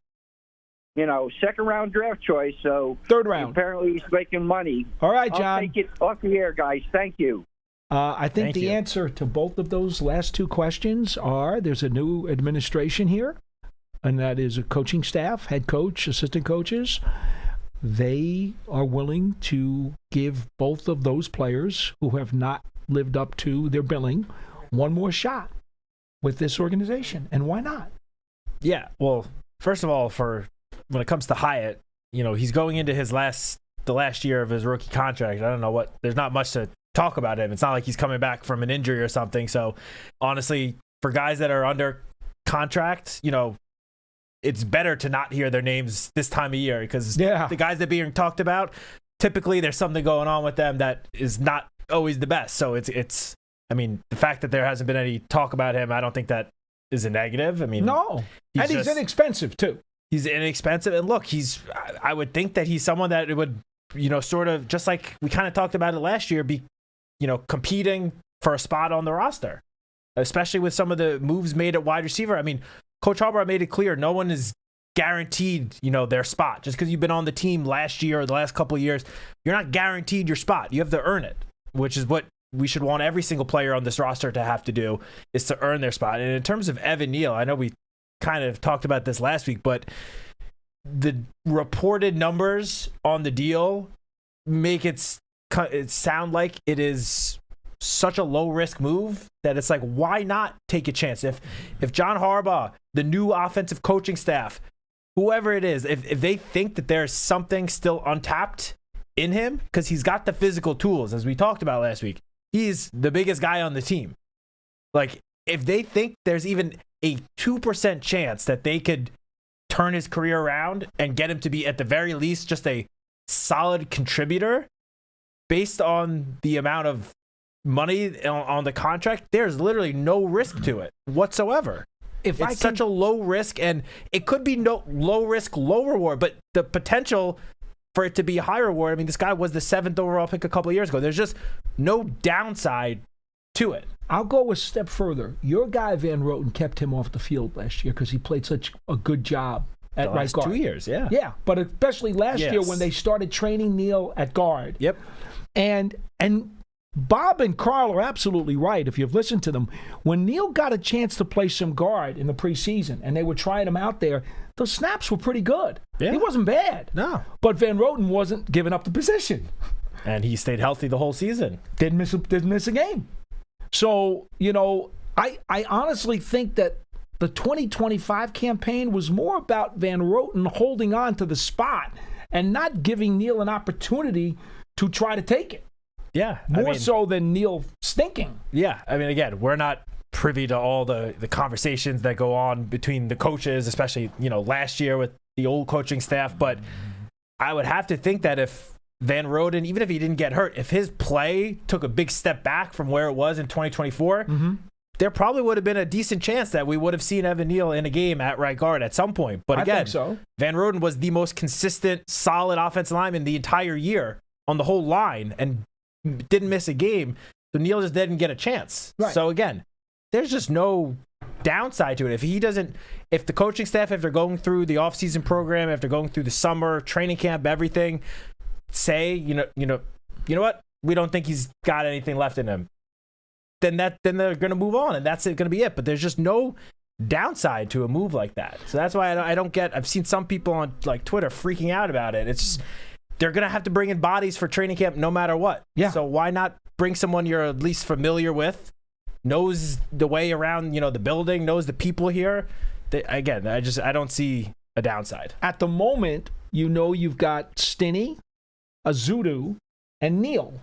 second-round draft choice. So third round. Apparently he's making money. All right, John. I'll take it off the air, guys. Thank you. I think the answer to both of those last 2 questions are there's a new administration here, and that is a coaching staff, head coach, assistant coaches. they are willing to give both of those players who have not lived up to their billing one more shot with this organization. And why not? Yeah, well, first of all, when it comes to Hyatt, he's going into the last year of his rookie contract. I don't know there's not much to talk about him. It's not like he's coming back from an injury or something. So honestly, for guys that are under contract, it's better to not hear their names this time of year, because the guys that are being talked about, typically there's something going on with them that is not always the best. So it's the fact that there hasn't been any talk about him, I don't think that is a negative. No. He's inexpensive too. He's inexpensive. And look, I would think that he's someone that would, sort of, just like we kind of talked about it last year, be, competing for a spot on the roster, especially with some of the moves made at wide receiver. Coach Harbaugh made it clear no one is guaranteed, their spot. Just because you've been on the team last year or the last couple of years, you're not guaranteed your spot. You have to earn it, which is what we should want every single player on this roster to have to do, is to earn their spot. And in terms of Evan Neal, I know we kind of talked about this last week, but the reported numbers on the deal make it sound like it is such a low-risk move that it's like, why not take a chance? If John Harbaugh, the new offensive coaching staff, whoever it is, if they think that there's something still untapped in him, because he's got the physical tools, as we talked about last week, he's the biggest guy on the team. Like, if they think there's even a 2% chance that they could turn his career around and get him to be, at the very least, just a solid contributor based on the amount of money on the contract, there's literally no risk to it whatsoever. It's such a low risk, and it could be no low risk, low reward, but the potential for it to be a high reward. This guy was the 7th overall pick a couple of years ago. There's just no downside to it. I'll go a step further. Your guy Van Roten kept him off the field last year because he played such a good job at right guard. 2 years, yeah. Yeah, but especially last year when they started training Neal at guard. Yep. And Bob and Carl are absolutely right, if you've listened to them. When Neal got a chance to play some guard in the preseason and they were trying him out there, the snaps were pretty good. Yeah. He wasn't bad. No. But Van Roten wasn't giving up the position. And he stayed healthy the whole season. Didn't miss a game. So, I honestly think that the 2025 campaign was more about Van Roten holding on to the spot and not giving Neal an opportunity to try to take it. Yeah. More so than Neal stinking. Yeah. Again, we're not privy to all the conversations that go on between the coaches, especially, last year with the old coaching staff. But I would have to think that if Van Roten, even if he didn't get hurt, if his play took a big step back from where it was in 2024, there probably would have been a decent chance that we would have seen Evan Neal in a game at right guard at some point. But again, I think so. Van Roten was the most consistent, solid offensive lineman the entire year on the whole line and didn't miss a game. So Neal just didn't get a chance. Right. So again, there's just no downside to it. If the coaching staff, if they're going through the offseason program, if they're going through the summer training camp, everything, say, you know what? We don't think he's got anything left in him. Then they're going to move on, and that's going to be it. But there's just no downside to a move like that. So that's why I don't get. I've seen some people on like Twitter freaking out about it. It's they're going to have to bring in bodies for training camp no matter what. Yeah. So why not bring someone you're at least familiar with, knows the way around, the building, knows the people here. Again, I don't see a downside. At the moment, you've got Stinney, Azudu, and Neal.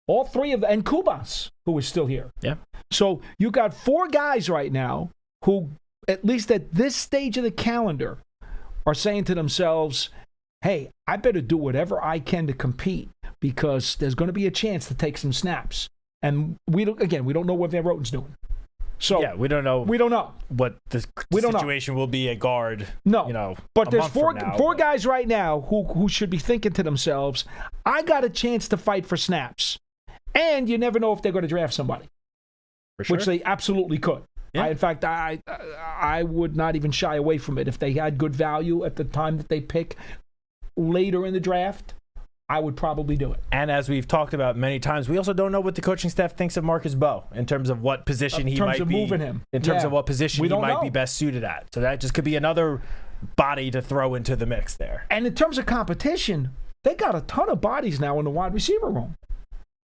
All three of them, and Kubas, who is still here. Yeah. So you got 4 guys right now who, at least at this stage of the calendar, are saying to themselves, hey, I better do whatever I can to compete because there's going to be a chance to take some snaps. And we don't know what Van Roten's doing. So yeah, we don't know. We don't know what the situation will be at guard. No, but there's four guys right now who should be thinking to themselves, I got a chance to fight for snaps. And you never know if they're going to draft somebody, for sure. Which they absolutely could. Yeah. In fact, I would not even shy away from it. If they had good value at the time that they pick later in the draft, I would probably do it. And as we've talked about many times, we also don't know what the coaching staff thinks of Marcus Bowe in terms of what position he might be. Moving him. In terms of what position he might know. be best suited at. So that just could be another body to throw into the mix there. And in terms of competition, they got a ton of bodies now in the wide receiver room.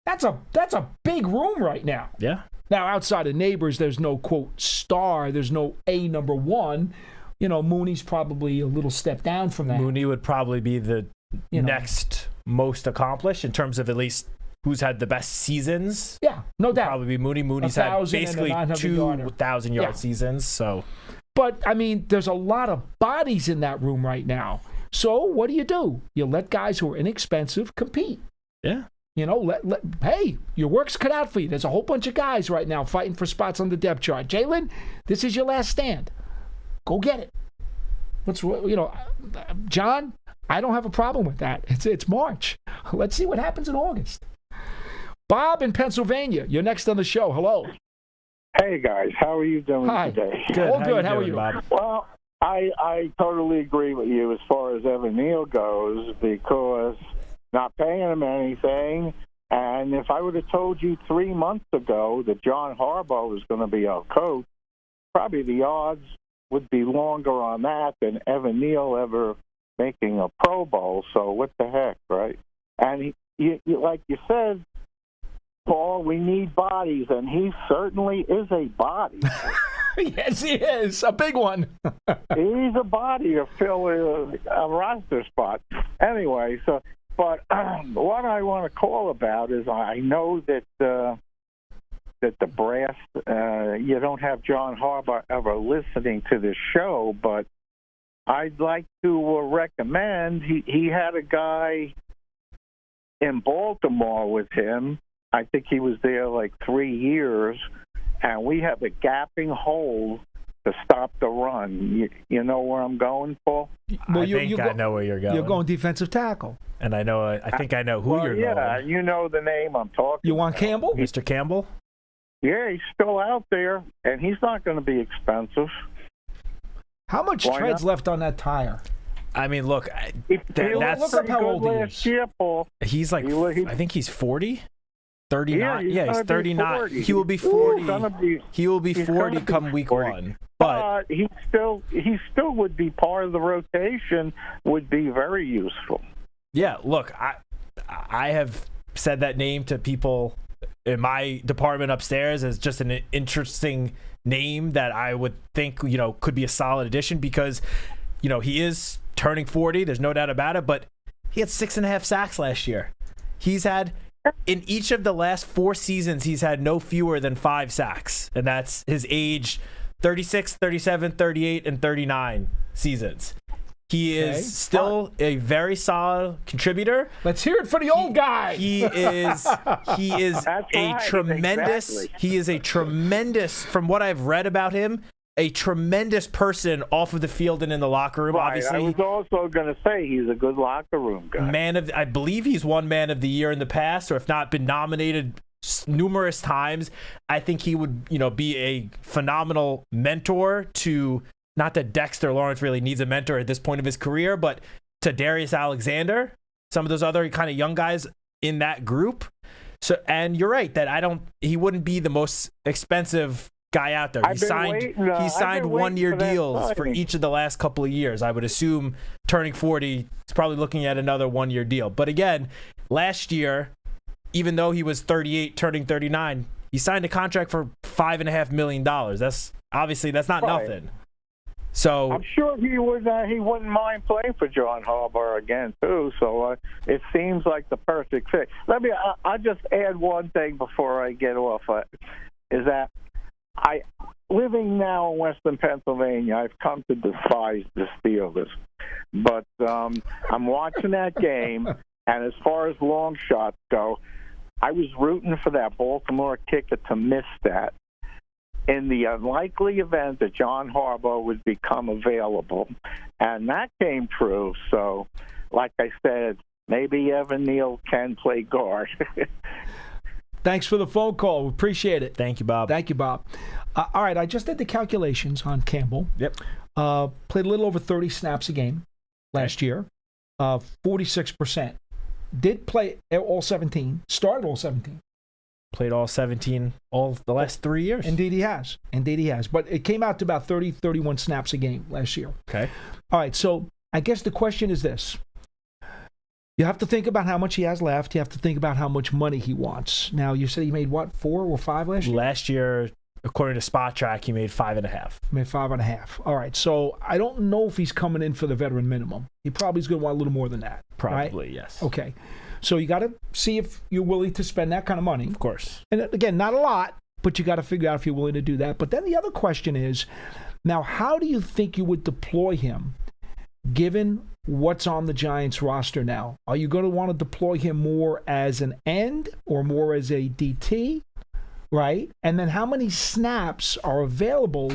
That's a big room right now. Yeah. Now, outside of Neighbors, there's no, quote, star. There's no A number one. You know, Mooney's probably a little step down from that. Mooney would probably be the next most accomplished in terms of at least who's had the best seasons. Yeah, no doubt. Probably be Mooney. Mooney's had basically 2,000-yard seasons. So, but, I mean, there's a lot of bodies in that room right now. So what do? You let guys who are inexpensive compete. Yeah. You know, hey, your work's cut out for you. There's a whole bunch of guys right now fighting for spots on the depth chart. Jalen, this is your last stand. Go get it. John, I don't have a problem with that. It's March. Let's see what happens in August. Bob in Pennsylvania, you're next on the show. Hello. Hey, guys. How are you doing today? Good. All good. How are you? Bob? Well, I totally agree with you as far as Evan Neal goes, because not paying him anything. And if I would have told you 3 months ago that John Harbaugh was going to be our coach, probably the odds would be longer on that than Evan Neal ever making a Pro Bowl. So what the heck, right? And like you said, Paul, we need bodies, and he certainly is a body. Yes, he is. A big one. He's a body to fill a roster spot. Anyway, but what I want to call about is I know that the brass, you don't have John Harbaugh ever listening to this show, but I'd like to recommend, he had a guy in Baltimore with him. I think he was there like 3 years, and we have a gapping hole to stop the run. You know where I'm going, Paul? Well, I know where you're going. You're going defensive tackle. And I know. I think I know who you're going. Yeah, you know the name I'm talking You want about. Campbell? Mr. Campbell? Yeah, he's still out there, and he's not going to be expensive. How much tread's left on that tire? I mean, look, look up how old he is. Year, Paul. He's like, I think he's 40. 39. Yeah, he's 39. He will be 40. He will be 40 come week 1. But he still would be part of the rotation. Would be very useful. Yeah, look, I have said that name to people in my department upstairs as just an interesting name that I would think could be a solid addition because he is turning 40. There's no doubt about it. But he had 6.5 sacks last year. He's had. In each of the last 4 seasons, he's had no fewer than 5 sacks. And that's his age 36, 37, 38, and 39 seasons. He is still a very solid contributor. Let's hear it for the old guy. He is tremendous. Exactly. He is a tremendous, from what I've read about him, a tremendous person off of the field and in the locker room. Right. Obviously, I was also going to say he's a good locker room guy. I believe he's won Man of the Year in the past, or if not, been nominated numerous times. I think he would, be a phenomenal mentor to. Not that Dexter Lawrence really needs a mentor at this point of his career, but to Darius Alexander, some of those other kind of young guys in that group. So, and you're right that he wouldn't be the most expensive guy out there. He signed 1-year deals for each of the last couple of years. I would assume turning 40, he's probably looking at another 1-year deal. But again, last year, even though he was 38, turning 39, he signed a contract for $5.5 million. That's not nothing. So I'm sure he wouldn't mind playing for John Harbaugh again too. So it seems like the perfect fit. I'll just add one thing before I get off. Is that living now in Western Pennsylvania, I've come to despise the Steelers. But I'm watching that game, and as far as long shots go, I was rooting for that Baltimore kicker to miss that. In the unlikely event that John Harbaugh would become available. And that came true. So, like I said, maybe Evan Neal can play guard. Thanks for the phone call. We appreciate it. Thank you, Bob. All right, I just did the calculations on Campbell. Yep. Played a little over 30 snaps a game last year. 46% did play all 17, started all 17. Played all 17 all the last 3 years. Indeed he has. But it came out to about 30, 31 snaps a game last year. Okay. All right, so I guess the question is this. You have to think about how much he has left. You have to think about how much money he wants. Now, you said he made, what, 4 or 5 last year? Last year, according to Spot Track, he made 5.5. Made 5.5. All right, so I don't know if he's coming in for the veteran minimum. He probably is going to want a little more than that. Probably, right? yes. Okay. So you got to see if you're willing to spend that kind of money. Of course. And again, not a lot, but you got to figure out if you're willing to do that. But then the other question is, now, how do you think you would deploy him given what's on the Giants roster now? Are you going to want to deploy him more as an end or more as a DT, right? And then how many snaps are available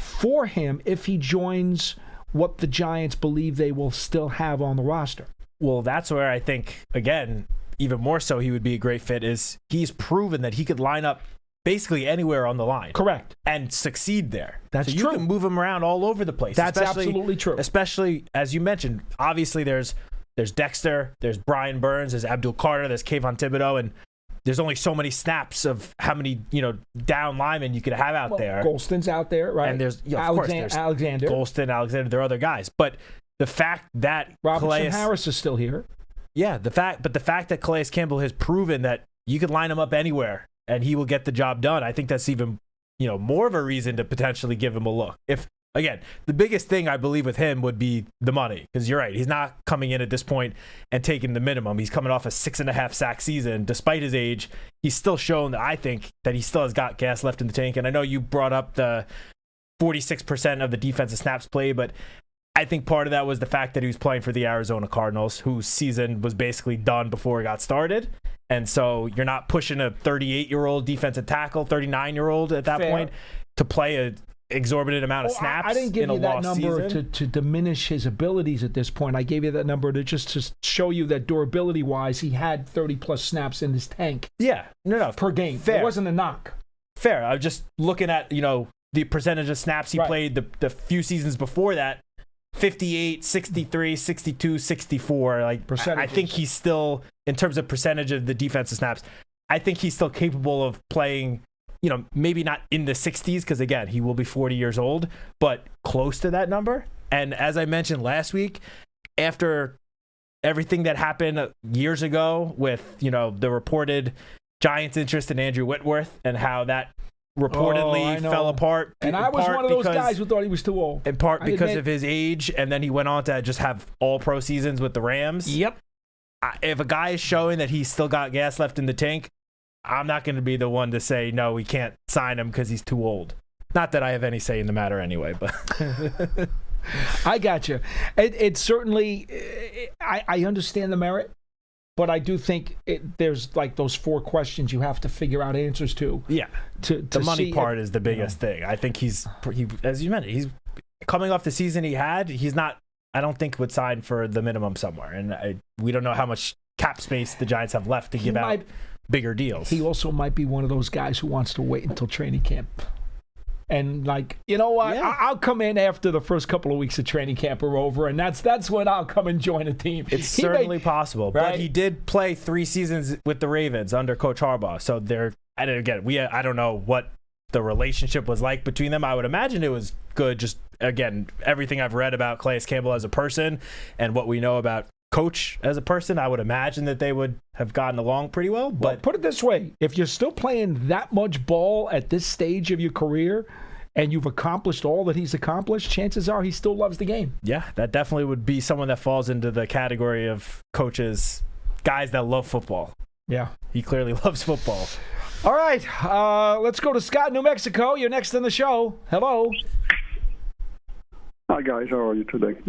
for him if he joins what the Giants believe they will still have on the roster? Well, that's where I think, again, even more so he would be a great fit is he's proven that he could line up basically anywhere on the line. Correct. And succeed there. That's true. You can move him around all over the place. That's absolutely true. Especially, as you mentioned, obviously there's Dexter, there's Brian Burns, there's Abdul Carter, there's Kayvon Thibodeau, and there's only so many snaps of how many, down linemen you could have out there. Golston's out there, right? And there's, of course, there's Alexander. Alexander, there are other guys. But the fact that Robertson Harris is still here. Yeah, the fact that Calais Campbell has proven that you could line him up anywhere and he will get the job done, I think that's even, more of a reason to potentially give him a look. If, again, the biggest thing I believe with him would be the money, because you're right, he's not coming in at this point and taking the minimum. He's coming off a 6.5 sack season. Despite his age, he's still shown that I think that he still has got gas left in the tank. And I know you brought up the 46% of the defensive snaps played, but I think part of that was the fact that he was playing for the Arizona Cardinals, whose season was basically done before it got started. And so you're not pushing a 38-year-old defensive tackle, 39-year-old at that point, to play an exorbitant amount of snaps. I didn't give in you that number season. to diminish his abilities at this point. I gave you that number to show you that durability-wise, he had 30-plus snaps in his tank. Yeah, no, per game. Fair. It wasn't a knock. Fair. I was just looking at the percentage of snaps he played the few seasons before that. 58, 63, 62, 64. I think he's still, in terms of percentage of the defensive snaps, I think he's still capable of playing, maybe not in the 60s, because, again, he will be 40 years old, but close to that number. And as I mentioned last week, after everything that happened years ago with, the reported Giants' interest in Andrew Whitworth and how that reportedly fell apart. And I was one of those guys who thought he was too old. In part because of his age, and then he went on to just have all-pro seasons with the Rams. Yep. If a guy is showing that he's still got gas left in the tank, I'm not going to be the one to say, no, we can't sign him because he's too old. Not that I have any say in the matter anyway, but... I got you. It certainly... I understand the merit. But I do think there's like those 4 questions you have to figure out answers to. Yeah. The money part is the biggest thing. I think he, as you mentioned, he's coming off the season he had. He's not, I don't think, would sign for the minimum somewhere. And we don't know how much cap space the Giants have left to give out bigger deals. He also might be one of those guys who wants to wait until training camp. And you know what? Yeah. I'll come in after the first couple of weeks of training camp are over, and that's when I'll come and join a team. It's certainly possible, right? But he did play 3 seasons with the Ravens under Coach Harbaugh. So I don't know what the relationship was like between them. I would imagine it was good. Just again, everything I've read about Calais Campbell as a person and what we know about Coach as a person, I would imagine that they would have gotten along pretty well. But put it this way, if you're still playing that much ball at this stage of your career and you've accomplished all that he's accomplished, chances are he still loves the game. Yeah, that definitely would be someone that falls into the category of coaches, guys that love football. Yeah. He clearly loves football. All right, let's go to Scott, New Mexico. You're next in the show. Hello. Hi, guys. How are you today?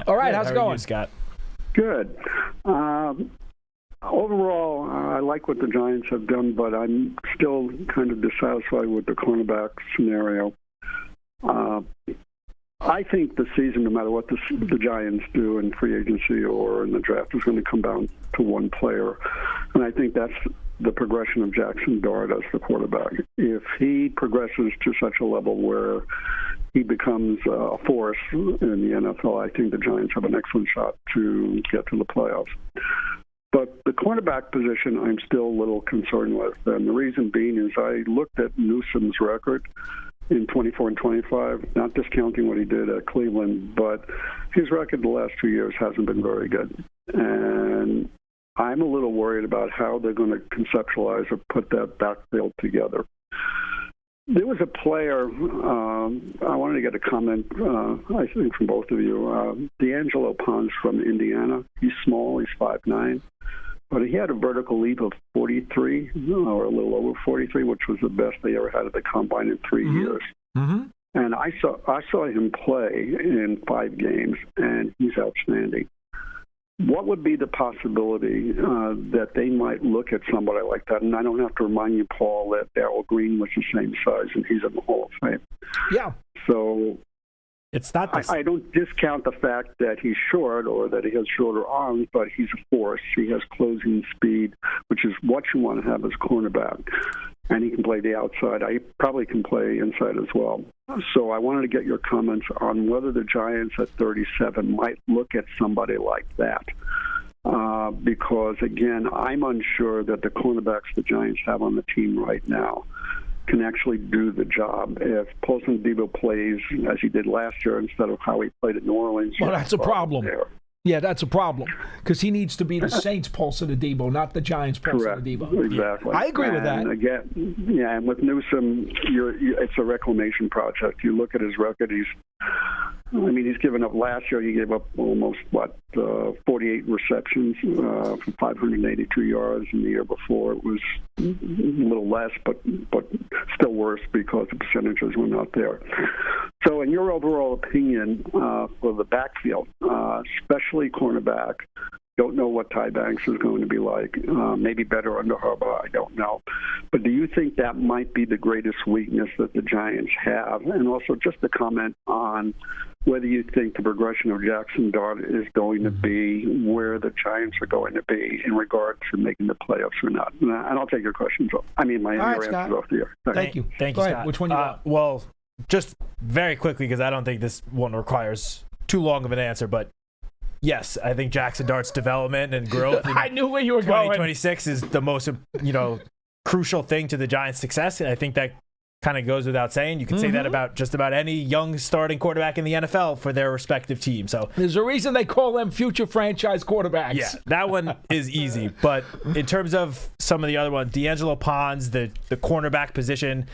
All right, how's it going? How are you, Scott? Good. Overall, I like what the Giants have done, but I'm still kind of dissatisfied with the cornerback scenario. I think the season, no matter what the Giants do in free agency or in the draft, is going to come down to one player. And I think that's the progression of Jackson Dart as the quarterback. If he progresses to such a level where he becomes a force in the NFL, I think the Giants have an excellent shot to get to the playoffs. But the cornerback position, I'm still a little concerned with. And the reason being is I looked at Newsome's record in 24 and 25, not discounting what he did at Cleveland, but his record the last 2 years hasn't been very good. And I'm a little worried about how they're going to conceptualize or put that backfield together. There was a player, I wanted to get a comment, I think, from both of you. D'Angelo Pons from Indiana. He's small, he's 5'9", but he had a vertical leap of 43, or a little over 43, which was the best they ever had at the combine in 3 years. Mm-hmm. And I saw him play in 5 games, and he's outstanding. What would be the possibility that they might look at somebody like that? And I don't have to remind you, Paul, that Darrell Green was the same size, and he's in the Hall of Fame. Yeah. So it's not. I don't discount the fact that he's short or that he has shorter arms, but he's a force. He has closing speed, which is what you want to have as a cornerback. And he can play the outside. I probably can play inside as well. So I wanted to get your comments on whether the Giants at 37 might look at somebody like that. Because, again, I'm unsure that the cornerbacks the Giants have on the team right now can actually do the job. If Paulson Adebo plays as he did last year instead of how he played at New Orleans. Well, that's a problem. Yeah, that's a problem because he needs to be the Saints' Paulson Adebo, not the Giants' Paulson Adebo. Exactly. I agree with that. Again, yeah, and with Newsome, it's a reclamation project. You look at his record; he's given up last year. He gave up almost 48 receptions for 582 yards, and the year before it was a little less, but still worse because the percentages were not there. So, in your overall opinion for the backfield, especially cornerback, don't know what Ty Banks is going to be like. Maybe better under Harbaugh, I don't know. But do you think that might be the greatest weakness that the Giants have? And also just a comment on whether you think the progression of Jackson Dart is going to be where the Giants are going to be in regard to making the playoffs or not. And I'll take your questions off. your answers off the air. Thank you. Thank you, you, Scott. Scott. Which one you want? Well, just very quickly, because I don't think this one requires too long of an answer, but yes, I think Jackson Dart's development and growth I knew where you were going. 2026 is the most, crucial thing to the Giants' success. And I think that kind of goes without saying. You can say that about just about any young starting quarterback in the NFL for their respective team. So there's a reason they call them future franchise quarterbacks. Yeah, that one is easy. But in terms of some of the other ones, D'Angelo Pons, the cornerback position.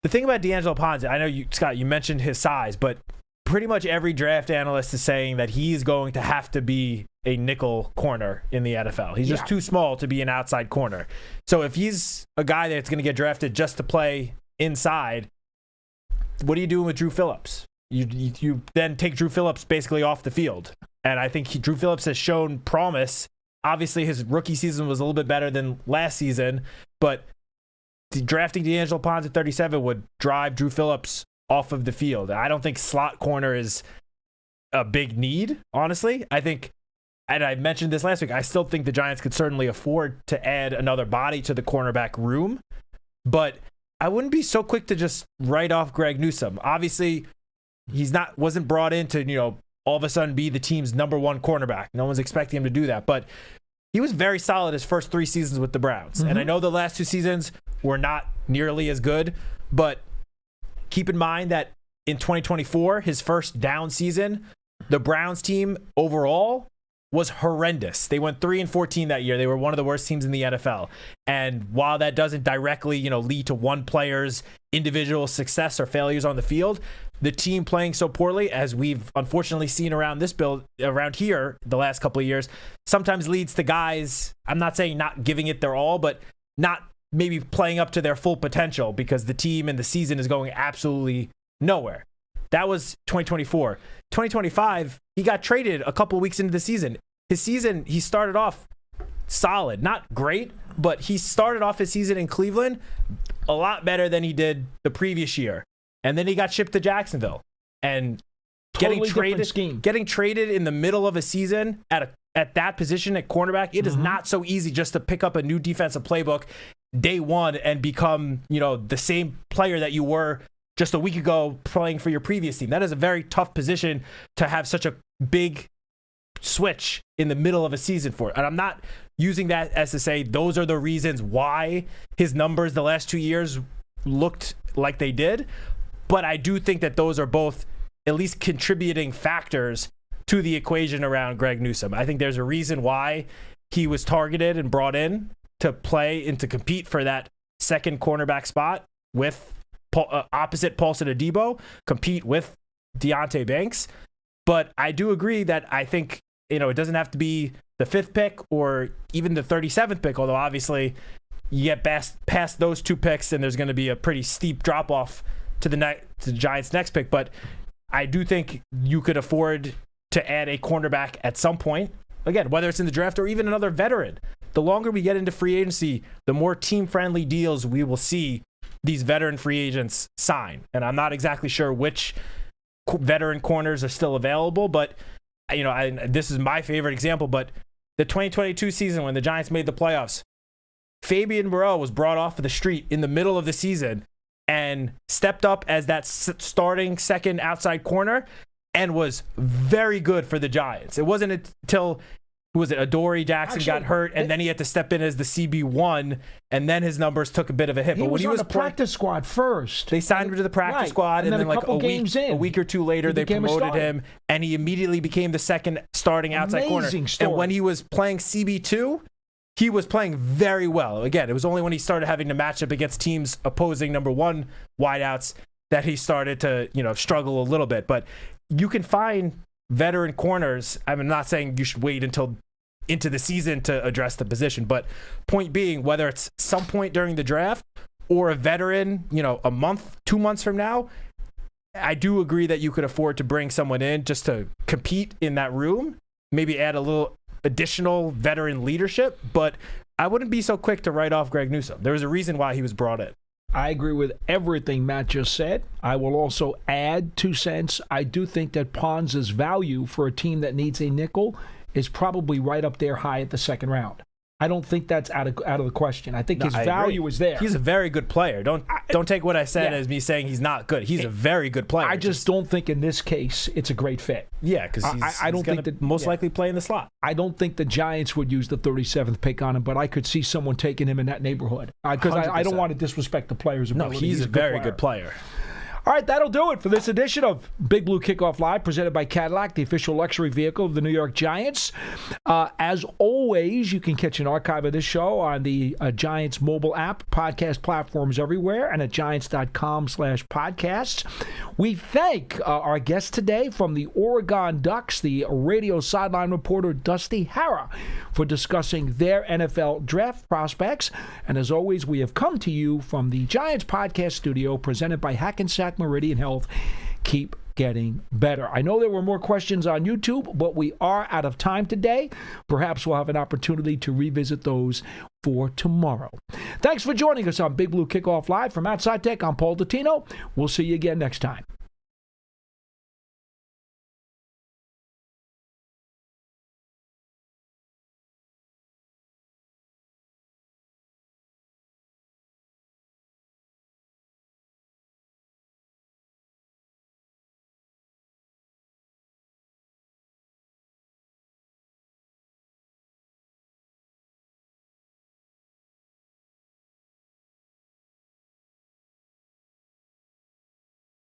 The thing about D'Angelo Pons, I know Scott, you mentioned his size, but pretty much every draft analyst is saying that he's going to have to be a nickel corner in the NFL. He's just too small to be an outside corner. So if he's a guy that's going to get drafted just to play inside, what are you doing with Drew Phillips? You then take Drew Phillips basically off the field. And I think Drew Phillips has shown promise. Obviously, his rookie season was a little bit better than last season, but drafting D'Angelo Pons at 37 would drive Drew Phillips off of the field. I don't think slot corner is a big need, honestly. I think, and I mentioned this last week, I still think the Giants could certainly afford to add another body to the cornerback room, but I wouldn't be so quick to just write off Greg Newsome. Obviously, wasn't brought in to, all of a sudden be the team's number one cornerback. No one's expecting him to do that, but he was very solid his first 3 seasons with the Browns. And I know the last 2 seasons were not nearly as good, but keep in mind that in 2024, his first down season, the Browns team overall was horrendous. They went 3-14 that year. They were one of the worst teams in the NFL. And while that doesn't directly, lead to one player's individual success or failures on the field, the team playing so poorly, as we've unfortunately seen around here the last couple of years, sometimes leads to guys, I'm not saying not giving it their all, but not maybe playing up to their full potential because the team and the season is going absolutely nowhere. That was 2024. 2025, he got traded a couple of weeks into the season. His season, he started off solid. Not great, but he started off his season in Cleveland a lot better than he did the previous year. And then he got shipped to Jacksonville. And getting traded in the middle of a season at that position at cornerback, it is not so easy just to pick up a new defensive playbook day one and become, the same player that you were just a week ago playing for your previous team. That is a very tough position to have such a big switch in the middle of a season for it. And I'm not using that as to say those are the reasons why his numbers the last 2 years looked like they did. But I do think that those are both at least contributing factors to the equation around Greg Newsome. I think there's a reason why he was targeted and brought in to play and to compete for that second cornerback spot with opposite Paulson Adebo, compete with Deonte Banks. But I do agree that I think, it doesn't have to be the 5th pick or even the 37th pick, although obviously you get past those 2 picks and there's going to be a pretty steep drop-off to the Giants' next pick. But I do think you could afford to add a cornerback at some point. Again, whether it's in the draft or even another veteran. The longer we get into free agency, the more team-friendly deals we will see these veteran free agents sign. And I'm not exactly sure which veteran corners are still available, but this is my favorite example, but the 2022 season when the Giants made the playoffs, Fabian Moreau was brought off of the street in the middle of the season and stepped up as that starting second outside corner and was very good for the Giants. It wasn't until Adoree Jackson got hurt, and then he had to step in as the CB1, and then his numbers took a bit of a hit. But when he was on the practice squad first. They signed him to the practice squad, and then like a week or two later, they promoted him, and he immediately became the second starting outside corner. Story. And when he was playing CB2, he was playing very well. Again, it was only when he started having to match up against teams opposing number 1 wideouts that he started to, struggle a little bit. But you can find veteran corners. I'm not saying you should wait until into the season to address the position, but point being, whether it's some point during the draft or a veteran, a month, 2 months from now, I do agree that you could afford to bring someone in just to compete in that room, maybe add a little additional veteran leadership, but I wouldn't be so quick to write off Greg Newsome. There was a reason why he was brought in. I agree with everything Matt just said. I will also add 2 cents. I do think that Pons' value for a team that needs a nickel is probably right up there high at the second round. I don't think that's out of the question. I think his value is there. He's a very good player. Don't take what I said as me saying he's not good. He's a very good player. I just don't think in this case it's a great fit. Yeah, because I don't think that most likely play in the slot. I don't think the Giants would use the 37th pick on him, but I could see someone taking him in that neighborhood. Because I don't want to disrespect the player's ability. No, he's a very good player. All right, that'll do it for this edition of Big Blue Kickoff Live, presented by Cadillac, the official luxury vehicle of the New York Giants. As always, you can catch an archive of this show on the Giants mobile app, podcast platforms everywhere, and at giants.com/podcasts. We thank our guest today from the Oregon Ducks, the radio sideline reporter Dusty Hara, for discussing their NFL draft prospects. And as always, we have come to you from the Giants podcast studio, presented by Hackensack Meridian Health. Keep getting better. I know there were more questions on YouTube, but we are out of time today. Perhaps we'll have an opportunity to revisit those for tomorrow. Thanks for joining us on Big Blue Kickoff Live. For Matt Citak, I'm Paul Dottino. We'll see you again next time.